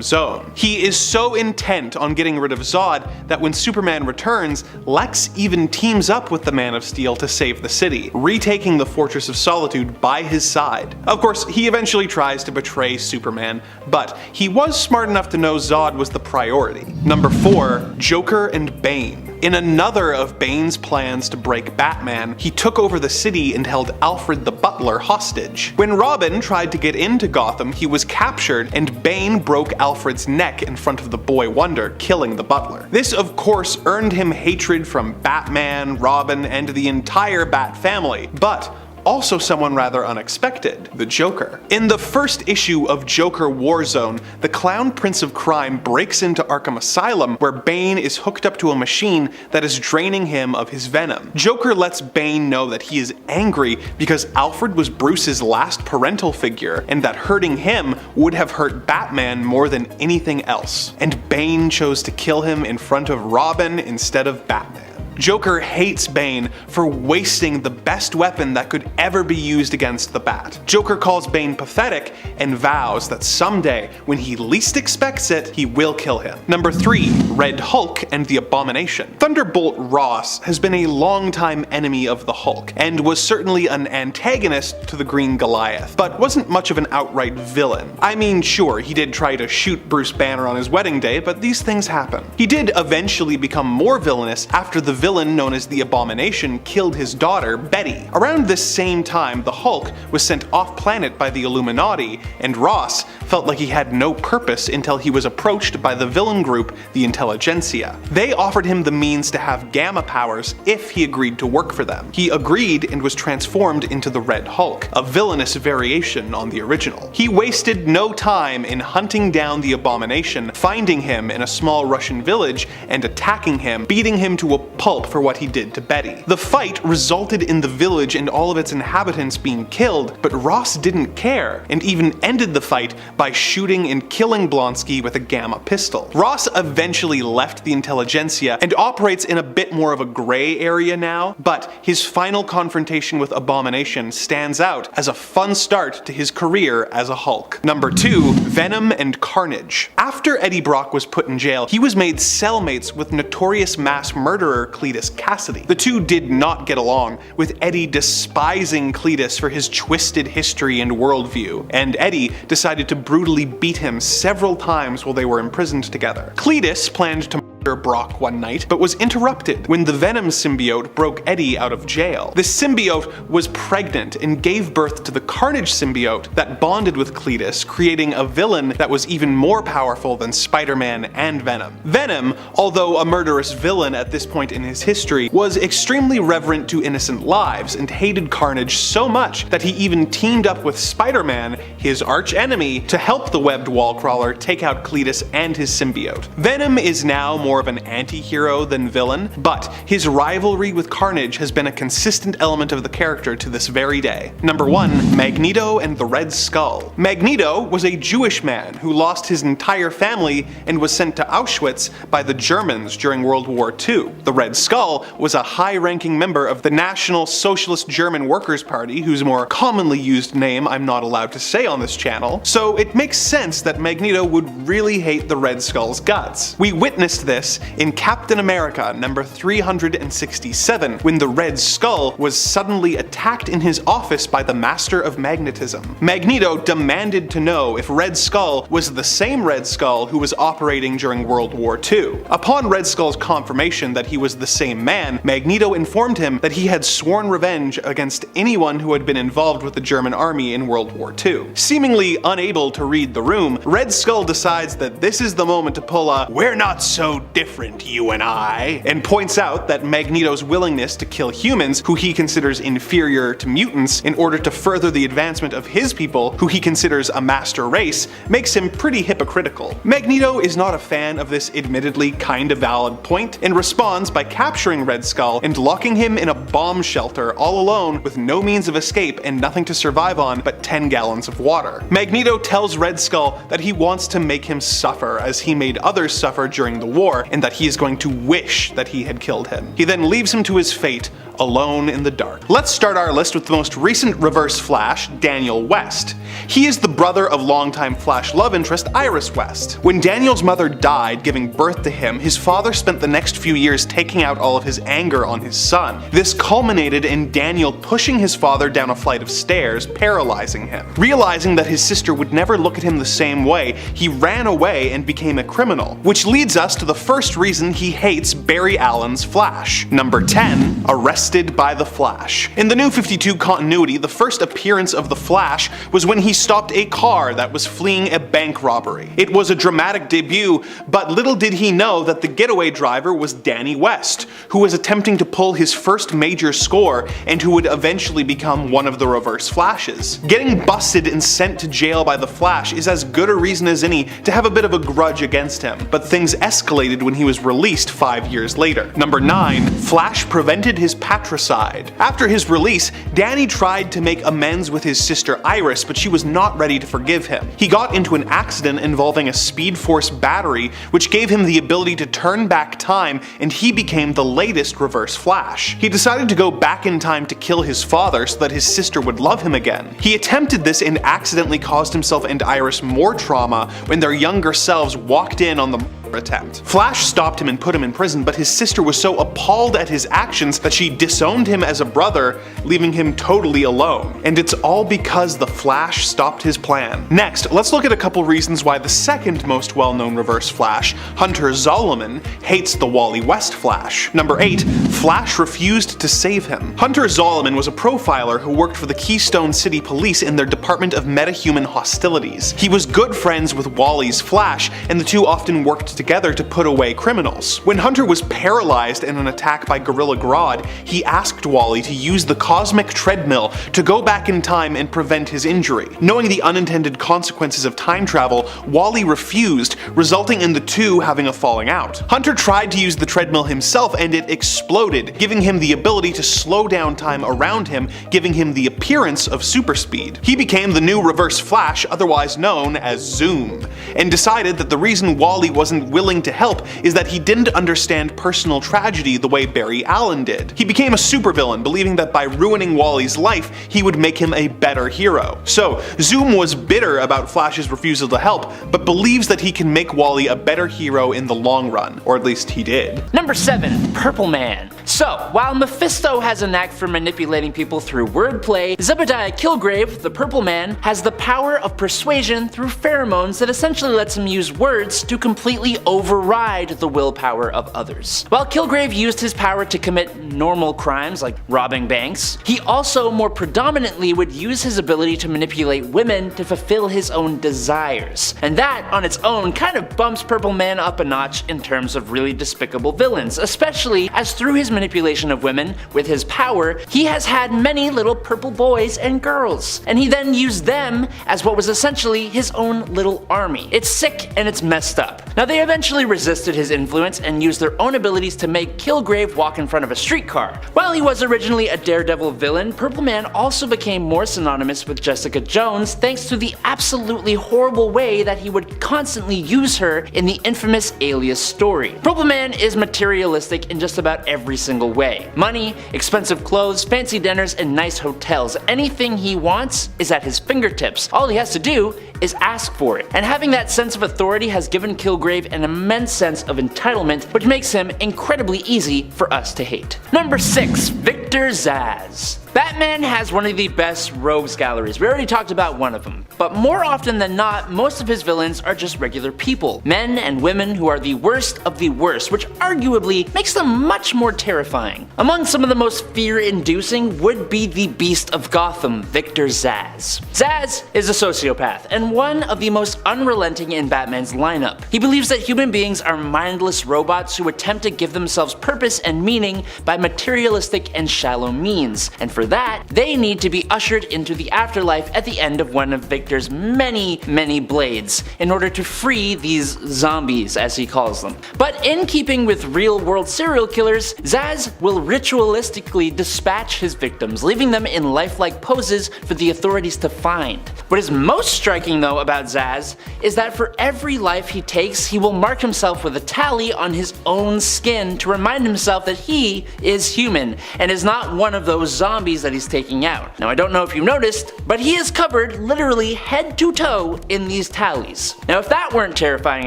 Zone. He is so intent on getting rid of Zod that when Superman returns, Lex even teams up with the Man of Steel to save the city, retaking the Fortress of Solitude by his side. Of course, he eventually tries to betray Superman, but he was smart enough to know Zod was the priority. Number 4. Joker and Bane. In another of Bane's plans to break Batman, he took over the city and held Alfred the Butler hostage. When Robin tried to get into Gotham, he was captured, and Bane broke Alfred's neck in front of the Boy Wonder, killing the Butler. This, of course, earned him hatred from Batman, Robin, and the entire Bat family, but also someone rather unexpected, the Joker. In the first issue of Joker Warzone, the Clown Prince of Crime breaks into Arkham Asylum, where Bane is hooked up to a machine that is draining him of his venom. Joker lets Bane know that he is angry because Alfred was Bruce's last parental figure, and that hurting him would have hurt Batman more than anything else. And Bane chose to kill him in front of Robin instead of Batman. Joker hates Bane for wasting the best weapon that could ever be used against the Bat. Joker calls Bane pathetic and vows that someday, when he least expects it, he will kill him. Number 3. Red Hulk and the Abomination. Thunderbolt Ross has been a longtime enemy of the Hulk, and was certainly an antagonist to the Green Goliath, but wasn't much of an outright villain. I mean, sure, he did try to shoot Bruce Banner on his wedding day, but these things happen. He did eventually become more villainous after the villain villain known as the Abomination killed his daughter, Betty. Around this same time, the Hulk was sent off-planet by the Illuminati, and Ross felt like he had no purpose until he was approached by the villain group, the Intelligentsia. They offered him the means to have gamma powers if he agreed to work for them. He agreed and was transformed into the Red Hulk, a villainous variation on the original. He wasted no time in hunting down the Abomination, finding him in a small Russian village, and attacking him, beating him to a pulp for what he did to Betty. The fight resulted in the village and all of its inhabitants being killed, but Ross didn't care, and even ended the fight by shooting and killing Blonsky with a gamma pistol. Ross eventually left the Intelligentsia and operates in a bit more of a gray area now, but his final confrontation with Abomination stands out as a fun start to his career as a Hulk. Number 2. Venom and Carnage. After Eddie Brock was put in jail, he was made cellmates with notorious mass murderer Cletus Cassidy. The two did not get along, with Eddie despising Cletus for his twisted history and worldview, and Eddie decided to brutally beat him several times while they were imprisoned together. Cletus planned to murder Brock one night, but was interrupted when the Venom symbiote broke Eddie out of jail. The symbiote was pregnant and gave birth to the Carnage symbiote that bonded with Cletus, creating a villain that was even more powerful than Spider-Man and Venom. Venom, although a murderous villain at this point in his history, was extremely reverent to innocent lives and hated Carnage so much that he even teamed up with Spider-Man, his arch-enemy, to help the webbed wall-crawler take out Cletus and his symbiote. Venom is now more of an anti-hero than villain, but his rivalry with Carnage has been a consistent element of the character to this very day. Number 1. Magneto and the Red Skull. Magneto was a Jewish man who lost his entire family and was sent to Auschwitz by the Germans during World War II. The Red Skull was a high-ranking member of the National Socialist German Workers' Party, whose more commonly used name I'm not allowed to say on this channel, so it makes sense that Magneto would really hate the Red Skull's guts. We witnessed this in Captain America number 367, when the Red Skull was suddenly attacked in his office by the Master of Magnetism. Magneto demanded to know if Red Skull was the same Red Skull who was operating during World War II. Upon Red Skull's confirmation that he was the same man, Magneto informed him that he had sworn revenge against anyone who had been involved with the German army in World War II. Seemingly unable to read the room, Red Skull decides that this is the moment to pull a "we're not so different, you and I," and points out that Magneto's willingness to kill humans, who he considers inferior to mutants, in order to further the advancement of his people, who he considers a master race, makes him pretty hypocritical. Magneto is not a fan of this admittedly kinda valid point, and responds by capturing Red Skull and locking him in a bomb shelter all alone with no means of escape and nothing to survive on but 10 gallons of water. Magneto tells Red Skull that he wants to make him suffer as he made others suffer during the war, and that he is going to wish that he had killed him. He then leaves him to his fate, alone in the dark. Let's start our list with the most recent Reverse Flash, Daniel West. He is the brother of longtime Flash love interest Iris West. When Daniel's mother died giving birth to him, his father spent the next few years taking out all of his anger on his son. This culminated in Daniel pushing his father down a flight of stairs, paralyzing him. Realizing that his sister would never look at him the same way, he ran away and became a criminal, which leads us to the first reason he hates Barry Allen's Flash. Number 10. Arrested by the Flash. In the New 52 continuity, the first appearance of the Flash was when he stopped a car that was fleeing a bank robbery. It was a dramatic debut, but little did he know that the getaway driver was Danny West, who was attempting to pull his first major score and who would eventually become one of the Reverse Flashes. Getting busted and sent to jail by the Flash is as good a reason as any to have a bit of a grudge against him, but things escalated when he was released 5 years later. Number 9. Flash prevented his patricide. After his release, Danny tried to make amends with his sister Iris, but she was not ready to forgive him. He got into an accident involving a Speed Force battery, which gave him the ability to turn back time, and he became the latest Reverse Flash. He decided to go back in time to kill his father so that his sister would love him again. He attempted this and accidentally caused himself and Iris more trauma when their younger selves walked in on the attempt. Flash stopped him and put him in prison, but his sister was so appalled at his actions that she disowned him as a brother, leaving him totally alone. And it's all because the Flash stopped his plan. Next, let's look at a couple reasons why the second most well-known Reverse Flash, Hunter Zolomon, hates the Wally West Flash. Number 8. Flash refused to save him. Hunter Zolomon was a profiler who worked for the Keystone City Police in their Department of Metahuman Hostilities. He was good friends with Wally's Flash, and the two often worked together to put away criminals. When Hunter was paralyzed in an attack by Gorilla Grodd, he asked Wally to use the cosmic treadmill to go back in time and prevent his injury. Knowing the unintended consequences of time travel, Wally refused, resulting in the two having a falling out. Hunter tried to use the treadmill himself and it exploded, giving him the ability to slow down time around him, giving him the appearance of super speed. He became the new Reverse Flash, otherwise known as Zoom, and decided that the reason Wally wasn't willing to help is that he didn't understand personal tragedy the way Barry Allen did. He became a supervillain, believing that by ruining Wally's life, he would make him a better hero. So, Zoom was bitter about Flash's refusal to help, but believes that he can make Wally a better hero in the long run, or at least he did. Number 7. Purple Man. So, while Mephisto has a knack for manipulating people through wordplay, Zebediah Killgrave, the Purple Man, has the power of persuasion through pheromones that essentially lets him use words to completely override the willpower of others. While Killgrave used his power to commit normal crimes like robbing banks, he also more predominantly would use his ability to manipulate women to fulfill his own desires. And that, on its own, kind of bumps Purple Man up a notch in terms of really despicable villains, especially as through his manipulation of women, with his power, he has had many little purple boys and girls, and he then used them as what was essentially his own little army. It's sick and it's messed up. Now they eventually resisted his influence and used their own abilities to make Killgrave walk in front of a streetcar. While he was originally a daredevil villain, Purple Man also became more synonymous with Jessica Jones thanks to the absolutely horrible way that he would constantly use her in the infamous Alias story. Purple Man is materialistic in just about every single way. Money, expensive clothes, fancy dinners, and nice hotels. Anything he wants is at his fingertips. All he has to do is ask for it. And having that sense of authority has given Killgrave an immense sense of entitlement, which makes him incredibly easy for us to hate. Number 6. Victor Zsasz. Batman has one of the best rogues galleries. We already talked about one of them. But more often than not, most of his villains are just regular people. Men and women who are the worst of the worst, which arguably makes them much more terrifying. Among some of the most fear-inducing would be the Beast of Gotham, Victor Zsasz. Zsasz is a sociopath, and one of the most unrelenting in Batman's lineup. He believes that human beings are mindless robots who attempt to give themselves purpose and meaning by materialistic and shallow means, and for that, they need to be ushered into the afterlife at the end of one of Victor's many blades in order to free these zombies, as he calls them. But in keeping with real-world serial killers, Zsasz will ritualistically dispatch his victims, leaving them in lifelike poses for the authorities to find. What is most striking though about Zsasz is that for every life he takes, he will mark himself with a tally on his own skin to remind himself that he is human and is not one of those zombies that he's taking out. Now I don't know if you noticed, but he is covered literally head to toe in these tallies. Now if that weren't terrifying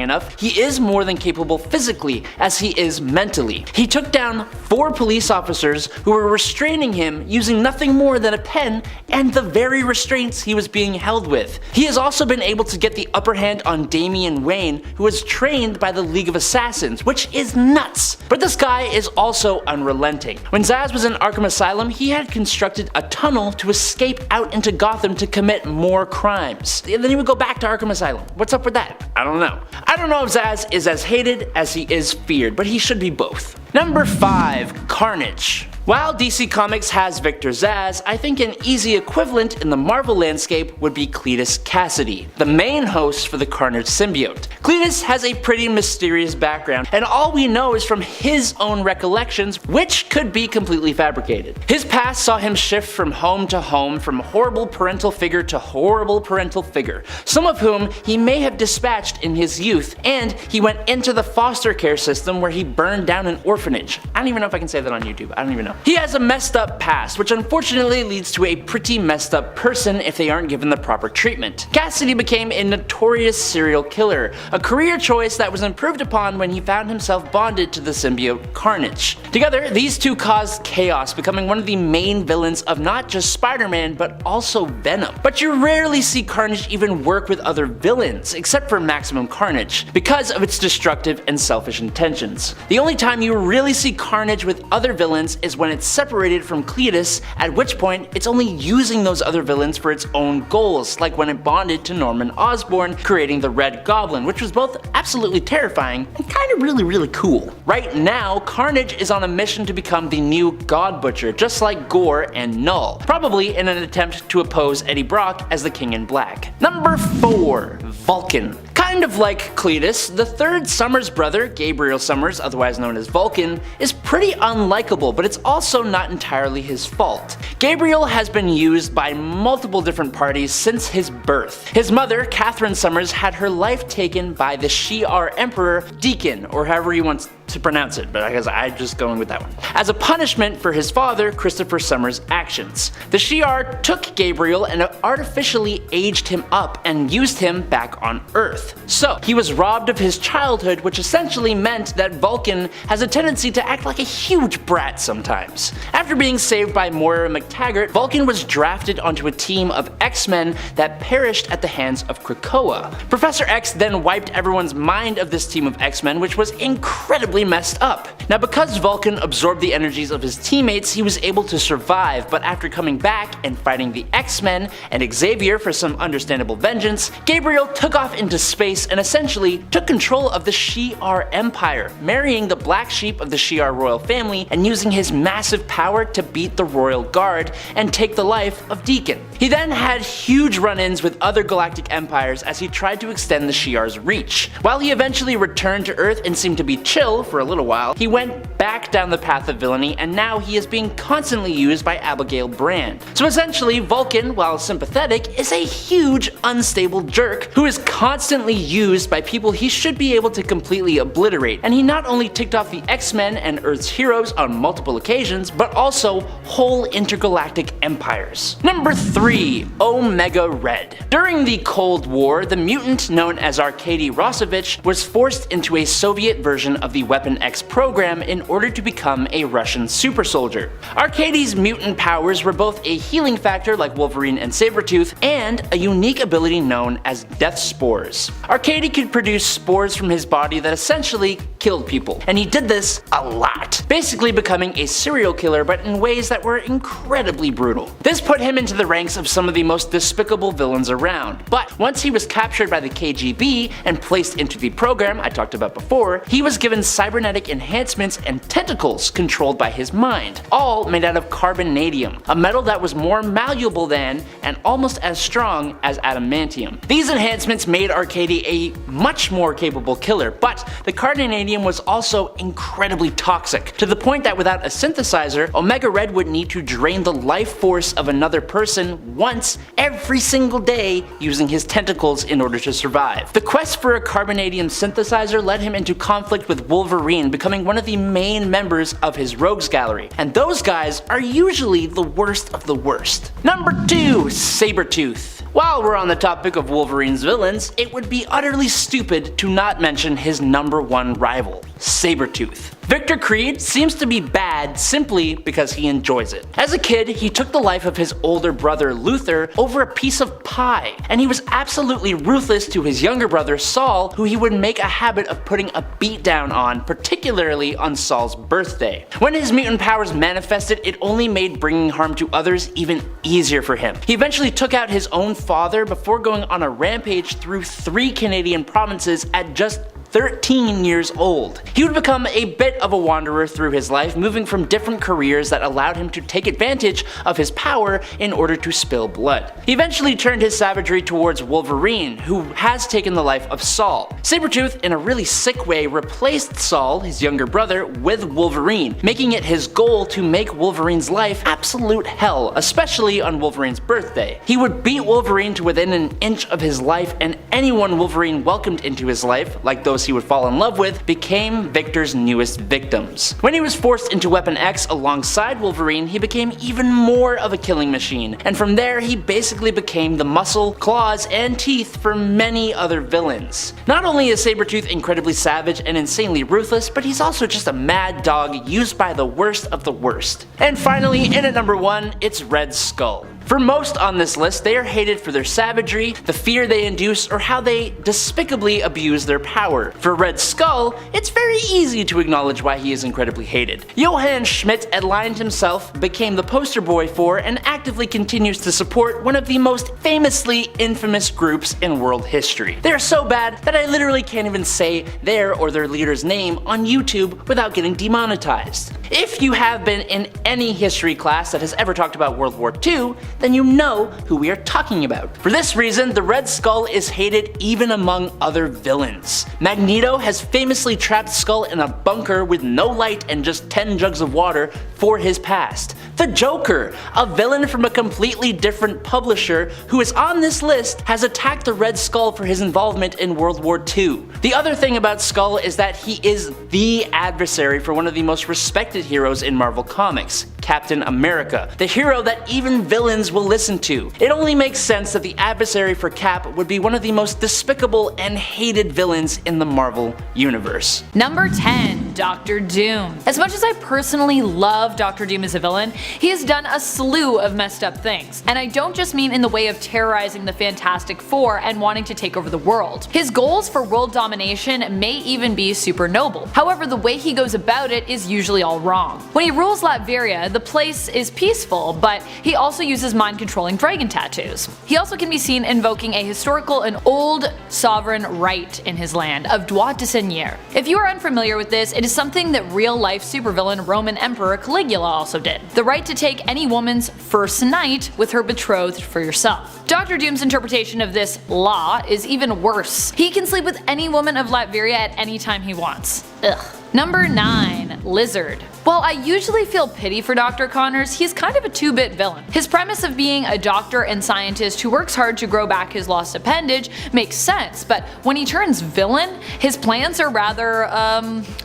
enough, he is more than capable physically as he is mentally. He took down 4 police officers who were restraining him using nothing more than a pen and the very restraints he was being held with. He has also been able to get the upper hand on Damian Wayne, who was trained by the League of Assassins, which is nuts. But this guy is also unrelenting. When Zsasz was in Arkham Asylum, he had constructed a tunnel to escape out into Gotham to commit more crimes. And then he would go back to Arkham Asylum. What's up with that? I don't know. I don't know if Zsasz is as hated as he is feared, but he should be both. Number 5. Carnage. While DC Comics has Victor Zsasz, I think an easy equivalent in the Marvel landscape would be Cletus Cassidy, the main host for the Carnage symbiote. Cletus has a pretty mysterious background, and all we know is from his own recollections, which could be completely fabricated. His past saw him shift from home to home, from horrible parental figure to horrible parental figure, some of whom he may have dispatched in his youth, and he went into the foster care system where he burned down an orphanage. I don't even know if I can say that on YouTube, I don't even know. now. He has a messed up past, which unfortunately leads to a pretty messed up person if they aren't given the proper treatment. Cassidy became a notorious serial killer, a career choice that was improved upon when he found himself bonded to the symbiote Carnage. Together, these two caused chaos, becoming one of the main villains of not just Spider-Man, but also Venom. But you rarely see Carnage even work with other villains, except for Maximum Carnage, because of its destructive and selfish intentions. The only time you really see Carnage with other villains is when it's separated from Cletus, at which point it's only using those other villains for its own goals, like when it bonded to Norman Osborn, creating the Red Goblin, which was both absolutely terrifying and kinda really cool. Right now, Carnage is on a mission to become the new God Butcher, just like Gore and Null, probably in an attempt to oppose Eddie Brock as the King in Black. Number 4. Vulcan. Kind of like Cletus, the third Summers brother, Gabriel Summers, otherwise known as Vulcan, is pretty unlikable, but it's also not entirely his fault. Gabriel has been used by multiple different parties since his birth. His mother, Catherine Summers, had her life taken by the Shi'ar Emperor Deacon, or however he wants to pronounce it, but I guess I'm just going with that one, as a punishment for his father, Christopher Summers' actions. The Shi'ar took Gabriel and artificially aged him up and used him back on Earth. So, he was robbed of his childhood, which essentially meant that Vulcan has a tendency to act like a huge brat sometimes. After being saved by Moira McTaggart, Vulcan was drafted onto a team of X-Men that perished at the hands of Krakoa. Professor X then wiped everyone's mind of this team of X-Men, which was incredibly messed up. Now, because Vulcan absorbed the energies of his teammates, he was able to survive, but after coming back and fighting the X-Men and Xavier for some understandable vengeance, Gabriel took off into space and essentially took control of the Shi'ar Empire, marrying the black sheep of the Shi'ar royal family and using his massive power to beat the Royal Guard and take the life of Deacon. He then had huge run-ins with other galactic empires as he tried to extend the Shi'ar's reach. While he eventually returned to Earth and seemed to be chill for a little while, he went back down the path of villainy, and now he is being constantly used by Abigail Brand. So essentially, Vulcan, while sympathetic, is a huge unstable jerk who is constantly used by people he should be able to completely obliterate, and he not only ticked off the X-Men and Earth's heroes on multiple occasions, but also whole intergalactic empires. Number 3. Omega Red. During the Cold War, the mutant known as Arkady Rossovich was forced into a Soviet version of the Weapon X program in order to become a Russian super soldier. Arkady's mutant powers were both a healing factor like Wolverine and Sabretooth, and a unique ability known as Death Spores. Arkady could produce spores from his body that essentially killed people, and he did this a lot, basically becoming a serial killer but in ways that were incredibly brutal. This put him into the ranks of some of the most despicable villains around, but once he was captured by the KGB and placed into the program I talked about before, he was given cybernetic enhancements and tentacles controlled by his mind, all made out of carbonadium, a metal that was more malleable than and almost as strong as adamantium. These enhancements made Arkady a much more capable killer, but the carbonadium was also incredibly toxic, to the point that without a synthesizer, Omega Red would need to drain the life force of another person once every single day using his tentacles in order to survive. The quest for a carbonadium synthesizer led him into conflict with Wolverine, becoming one of the main members of his rogues gallery, and those guys are usually the worst of the worst. Number 2. Sabretooth. While we're on the topic of Wolverine's villains, it would be utterly stupid to not mention his number 1 rival, Sabretooth. Victor Creed seems to be bad simply because he enjoys it. As a kid, he took the life of his older brother Luther over a piece of pie, and he was absolutely ruthless to his younger brother Saul, who he would make a habit of putting a beat down on, particularly on Saul's birthday. When his mutant powers manifested, it only made bringing harm to others even easier for him. He eventually took out his own father before going on a rampage through 3 Canadian provinces at just 13 years old. He would become a bit of a wanderer through his life, moving from different careers that allowed him to take advantage of his power in order to spill blood. He eventually turned his savagery towards Wolverine, who has taken the life of Saul. Sabretooth, in a really sick way, replaced Saul, his younger brother, with Wolverine, making it his goal to make Wolverine's life absolute hell, especially on Wolverine's birthday. He would beat Wolverine to within an inch of his life, and anyone Wolverine welcomed into his life, like those he would fall in love with, became Victor's newest victims. When he was forced into Weapon X alongside Wolverine, he became even more of a killing machine, and from there he basically became the muscle, claws, and teeth for many other villains. Not only is Sabretooth incredibly savage and insanely ruthless, but he's also just a mad dog used by the worst of the worst. And finally, in at number 1, it's Red Skull. For most on this list, they are hated for their savagery, the fear they induce, or how they despicably abuse their power. For Red Skull, it's very easy to acknowledge why he is incredibly hated. Johann Schmidt-Edlind himself became the poster boy for and actively continues to support one of the most famously infamous groups in world history. They are so bad that I literally can't even say their or their leader's name on YouTube without getting demonetized. If you have been in any history class that has ever talked about World War II, then you know who we are talking about. For this reason, the Red Skull is hated even among other villains. Magneto has famously trapped Skull in a bunker with no light and just 10 jugs of water for his past. The Joker, a villain from a completely different publisher who is on this list, has attacked the Red Skull for his involvement in World War II. The other thing about Skull is that he is the adversary for one of the most respected heroes in Marvel Comics, Captain America, the hero that even villains will listen to. It only makes sense that the adversary for Cap would be one of the most despicable and hated villains in the Marvel Universe. Number 10, Doctor Doom. As much as I personally love Doctor Doom as a villain, he has done a slew of messed up things. And I don't just mean in the way of terrorizing the Fantastic Four and wanting to take over the world. His goals for world domination may even be super noble. However, the way he goes about it is usually all wrong. When he rules Latveria, the place is peaceful, but he also uses mind-controlling dragon tattoos. He also can be seen invoking a historical and old sovereign right in his land of droit de seigneur. If you are unfamiliar with this, it is something that real-life supervillain Roman Emperor Caligula also did. The right to take any woman's first night with her betrothed for yourself. Dr. Doom's interpretation of this law is even worse. He can sleep with any woman of Latveria at any time he wants. Ugh. Number 9, Lizard. While I usually feel pity for Dr. Connors, he's kind of a two-bit villain. His premise of being a doctor and scientist who works hard to grow back his lost appendage makes sense, but when he turns villain, his plans are rather,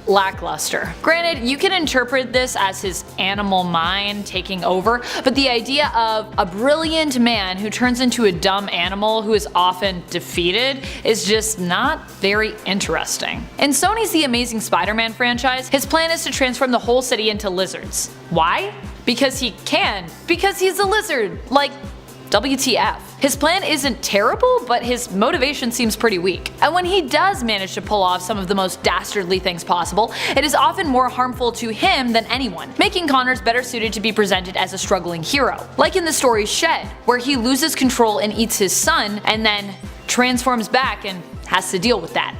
lackluster. Granted, you can interpret this as his animal mind taking over, but the idea of a brilliant man who turns into a dumb animal who is often defeated is just not very interesting. In Sony's The Amazing Spider-Man franchise, his plan is to transform the whole city into lizards. Why? Because he can. Because he's a lizard. Like, WTF. His plan isn't terrible, but his motivation seems pretty weak. And when he does manage to pull off some of the most dastardly things possible, it is often more harmful to him than anyone, making Connors better suited to be presented as a struggling hero. Like in the story Shed, where he loses control and eats his son, and then transforms back and has to deal with that.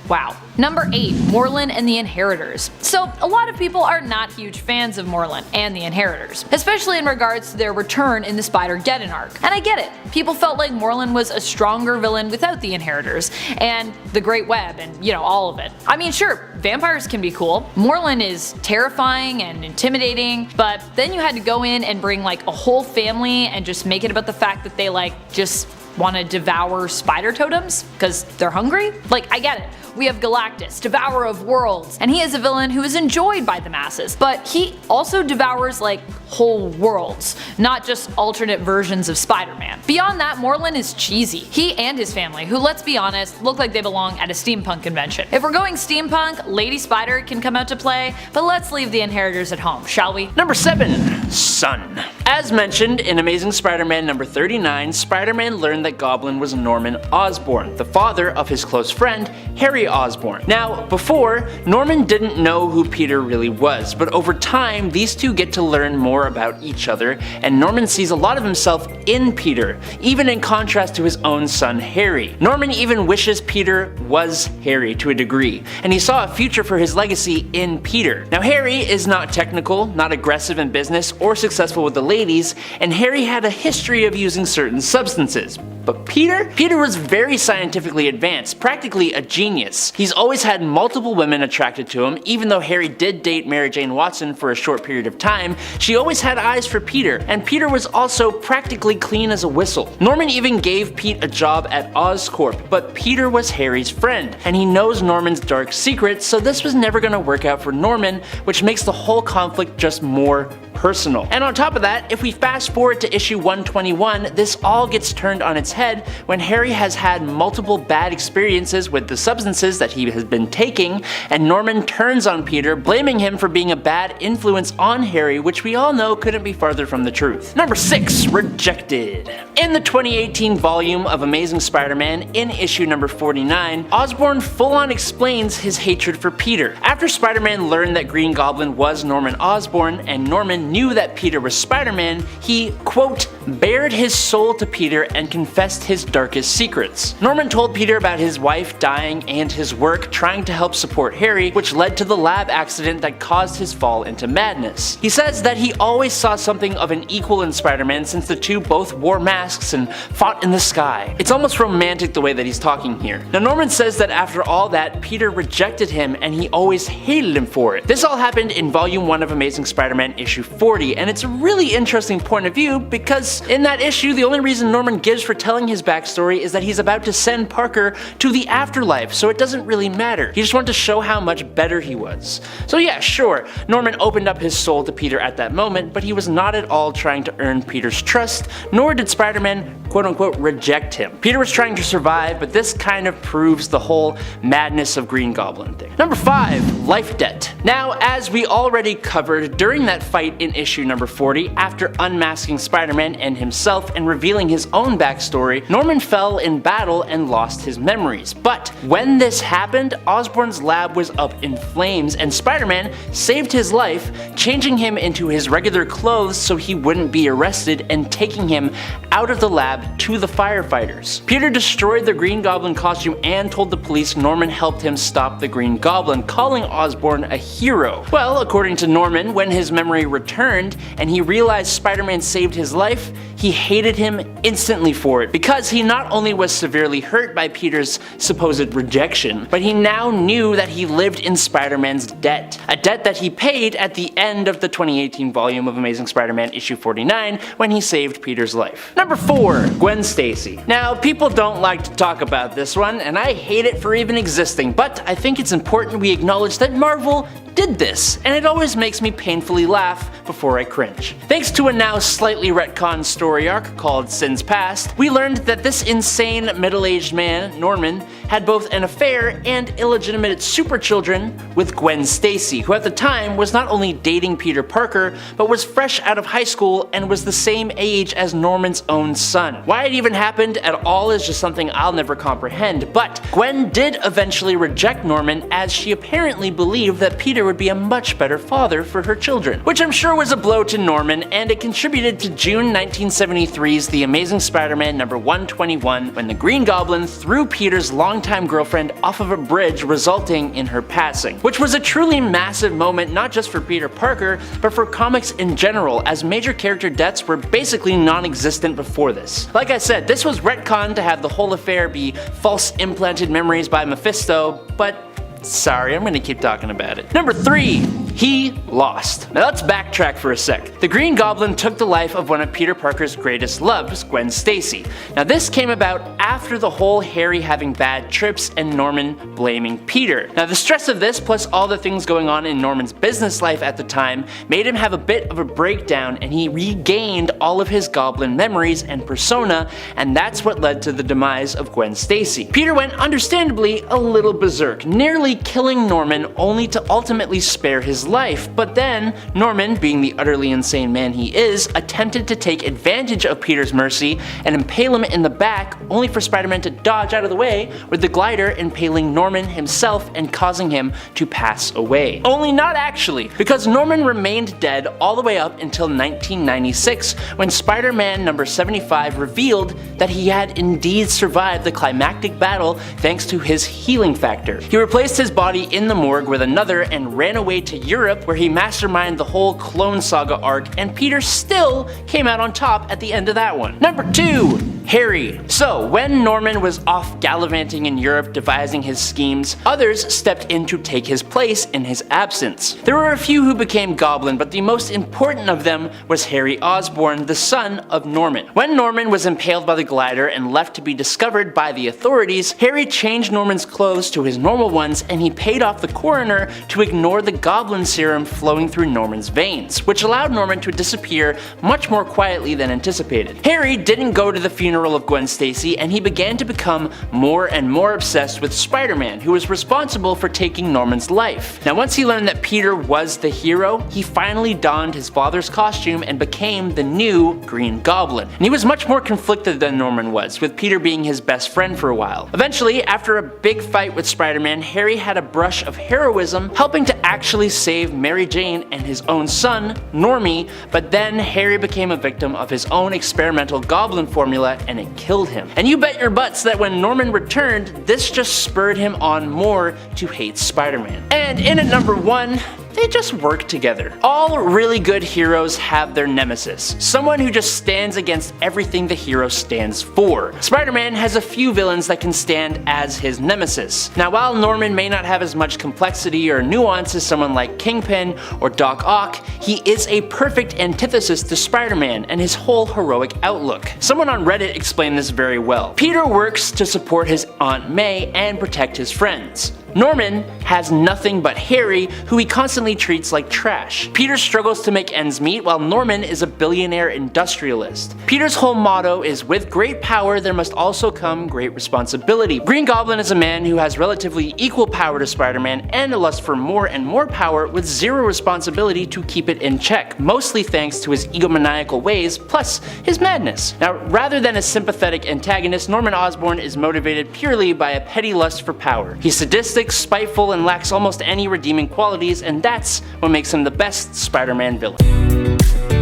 Wow. Number 8, Morlun and the Inheritors. So a lot of people are not huge fans of Morlun and the Inheritors, especially in regards to their return in the Spider-Geddon arc. And I get it. People felt like Morlun was a stronger villain without the Inheritors, and the Great Web, and all of it. I mean, sure, vampires can be cool. Morlun is terrifying and intimidating, but then you had to go in and bring like a whole family and just make it about the fact that they just want to devour spider totems because they're hungry? Like, I get it. We have Galactus, Devourer of Worlds, and he is a villain who is enjoyed by the masses, but he also devours like whole worlds, not just alternate versions of Spider-Man. Beyond that, Morlun is cheesy. He and his family, who let's be honest, look like they belong at a steampunk convention. If we're going steampunk, Lady Spider can come out to play, but let's leave the Inheritors at home, shall we? Number 7, Sun. As mentioned in Amazing Spider-Man number 39, Spider-Man learned that Goblin was Norman Osborn, the father of his close friend, Harry Osborn. Now, before, Norman didn't know who Peter really was, but over time, these two get to learn more about each other, and Norman sees a lot of himself in Peter, even in contrast to his own son Harry. Norman even wishes Peter was Harry to a degree, and he saw a future for his legacy in Peter. Now, Harry is not technical, not aggressive in business, or successful with the ladies, and Harry had a history of using certain substances. But Peter was very scientifically advanced, practically a genius. He's always had multiple women attracted to him. Even though Harry did date Mary Jane Watson for a short period of time, she always had eyes for Peter, and Peter was also practically clean as a whistle. Norman even gave Pete a job at Oscorp, but Peter was Harry's friend, and he knows Norman's dark secrets, so this was never going to work out for Norman, which makes the whole conflict just more personal. And on top of that, if we fast forward to issue 121, this all gets turned on its head when Harry has had multiple bad experiences with the substances that he has been taking, and Norman turns on Peter, blaming him for being a bad influence on Harry, which we all know couldn't be farther from the truth. Number 6. Rejected. In the 2018 volume of Amazing Spider-Man, in issue number 49, Osborn full-on explains his hatred for Peter. After Spider-Man learned that Green Goblin was Norman Osborn, and Norman knew that Peter was Spider-Man, he, quote, bared his soul to Peter and confessed his darkest secrets. Norman told Peter about his wife dying and his work trying to help support Harry, which led to the lab accident that caused his fall into madness. He says that he always saw something of an equal in Spider-Man since the two both wore masks and fought in the sky. It's almost romantic the way that he's talking here. Now Norman says that after all that, Peter rejected him and he always hated him for it. This all happened in volume 1 of Amazing Spider-Man issue 40, and it's a really interesting point of view because in that issue, the only reason Norman gives for telling his backstory is that he's about to send Parker to the afterlife, so it doesn't really matter. He just wanted to show how much better he was. So yeah, sure, Norman opened up his soul to Peter at that moment, but he was not at all trying to earn Peter's trust, nor did Spider-Man quote-unquote reject him. Peter was trying to survive, but this kind of proves the whole madness of Green Goblin thing. Number 5. Life debt. Now, as we already covered, during that fight in issue number 40, after unmasking Spider-Man and himself and revealing his own backstory, Norman fell in battle and lost his memories. But when this happened, Osborn's lab was up in flames and Spider-Man saved his life, changing him into his regular clothes so he wouldn't be arrested and taking him out of the lab to the firefighters. Peter destroyed the Green Goblin costume and told the police Norman helped him stop the Green Goblin, calling Osborn a hero. Well, according to Norman, when his memory returned and he realized Spider-Man saved his life, he hated him instantly for it, because he not only was severely hurt by Peter's supposed rejection, but he now knew that he lived in Spider-Man's debt. A debt that he paid at the end of the 2018 volume of Amazing Spider-Man issue 49 when he saved Peter's life. Number 4. Gwen Stacy. Now, people don't like to talk about this one, and I hate it for even existing, but I think it's important we acknowledge that Marvel did this, and it always makes me painfully laugh before I cringe. Thanks to a now slightly retconned story arc called Sins Past, we learned that this insane middle-aged man, Norman, had both an affair and illegitimate super children with Gwen Stacy, who at the time was not only dating Peter Parker, but was fresh out of high school and was the same age as Norman's own son. Why it even happened at all is just something I'll never comprehend, but Gwen did eventually reject Norman as she apparently believed that Peter would be a much better father for her children, which I'm sure was a blow to Norman, and it contributed to June 1973's The Amazing Spider-Man number 121, when the Green Goblin threw Peter's longtime girlfriend off of a bridge, resulting in her passing, which was a truly massive moment not just for Peter Parker, but for comics in general, as major character deaths were basically non-existent before this. Like I said, this was retconned to have the whole affair be false implanted memories by Mephisto, but sorry, I'm gonna keep talking about it. Number 3. He lost. Now let's backtrack for a sec. The Green Goblin took the life of one of Peter Parker's greatest loves, Gwen Stacy. Now this came about after the whole Harry having bad trips and Norman blaming Peter. Now the stress of this, plus all the things going on in Norman's business life at the time, made him have a bit of a breakdown, and he regained all of his goblin memories and persona, and that's what led to the demise of Gwen Stacy. Peter went understandably a little berserk, nearly killing Norman only to ultimately spare his life, but then Norman, being the utterly insane man he is, attempted to take advantage of Peter's mercy and impale him in the back, only for Spider-Man to dodge out of the way, with the glider impaling Norman himself and causing him to pass away. Only not actually, because Norman remained dead all the way up until 1996, when Spider-Man number 75 revealed that he had indeed survived the climactic battle thanks to his healing factor. He replaced his body in the morgue with another and ran away to Europe, where he masterminded the whole Clone Saga arc, and Peter still came out on top at the end of that one. Number 2. Harry. So, when Norman was off gallivanting in Europe devising his schemes, others stepped in to take his place in his absence. There were a few who became Goblin, but the most important of them was Harry Osborn, the son of Norman. When Norman was impaled by the glider and left to be discovered by the authorities, Harry changed Norman's clothes to his normal ones, and he paid off the coroner to ignore the Goblin serum flowing through Norman's veins, which allowed Norman to disappear much more quietly than anticipated. Harry didn't go to the funeral of Gwen Stacy, and he began to become more and more obsessed with Spider-Man, who was responsible for taking Norman's life. Now, once he learned that Peter was the hero, he finally donned his father's costume and became the new Green Goblin. And he was much more conflicted than Norman was, with Peter being his best friend for a while. Eventually, after a big fight with Spider-Man, Harry had a brush of heroism, helping to actually save Mary Jane and his own son, Normie, but then Harry became a victim of his own experimental Goblin formula, and it killed him. And you bet your butts that when Norman returned, this just spurred him on more to hate Spider-Man. And in at number 1, they just work together. All really good heroes have their nemesis, someone who just stands against everything the hero stands for. Spider-Man has a few villains that can stand as his nemesis. Now, while Norman may not have as much complexity or nuance as someone like Kingpin or Doc Ock, he is a perfect antithesis to Spider-Man and his whole heroic outlook. Someone on Reddit explained this very well. Peter works to support his Aunt May and protect his friends. Norman has nothing but Harry, who he constantly treats like trash. Peter struggles to make ends meet, while Norman is a billionaire industrialist. Peter's whole motto is, with great power there must also come great responsibility. Green Goblin is a man who has relatively equal power to Spider-Man and a lust for more and more power with zero responsibility to keep it in check, mostly thanks to his egomaniacal ways plus his madness. Now, rather than a sympathetic antagonist, Norman Osborn is motivated purely by a petty lust for power. He's sadistic, spiteful, and lacks almost any redeeming qualities, and that's what makes him the best Spider-Man villain.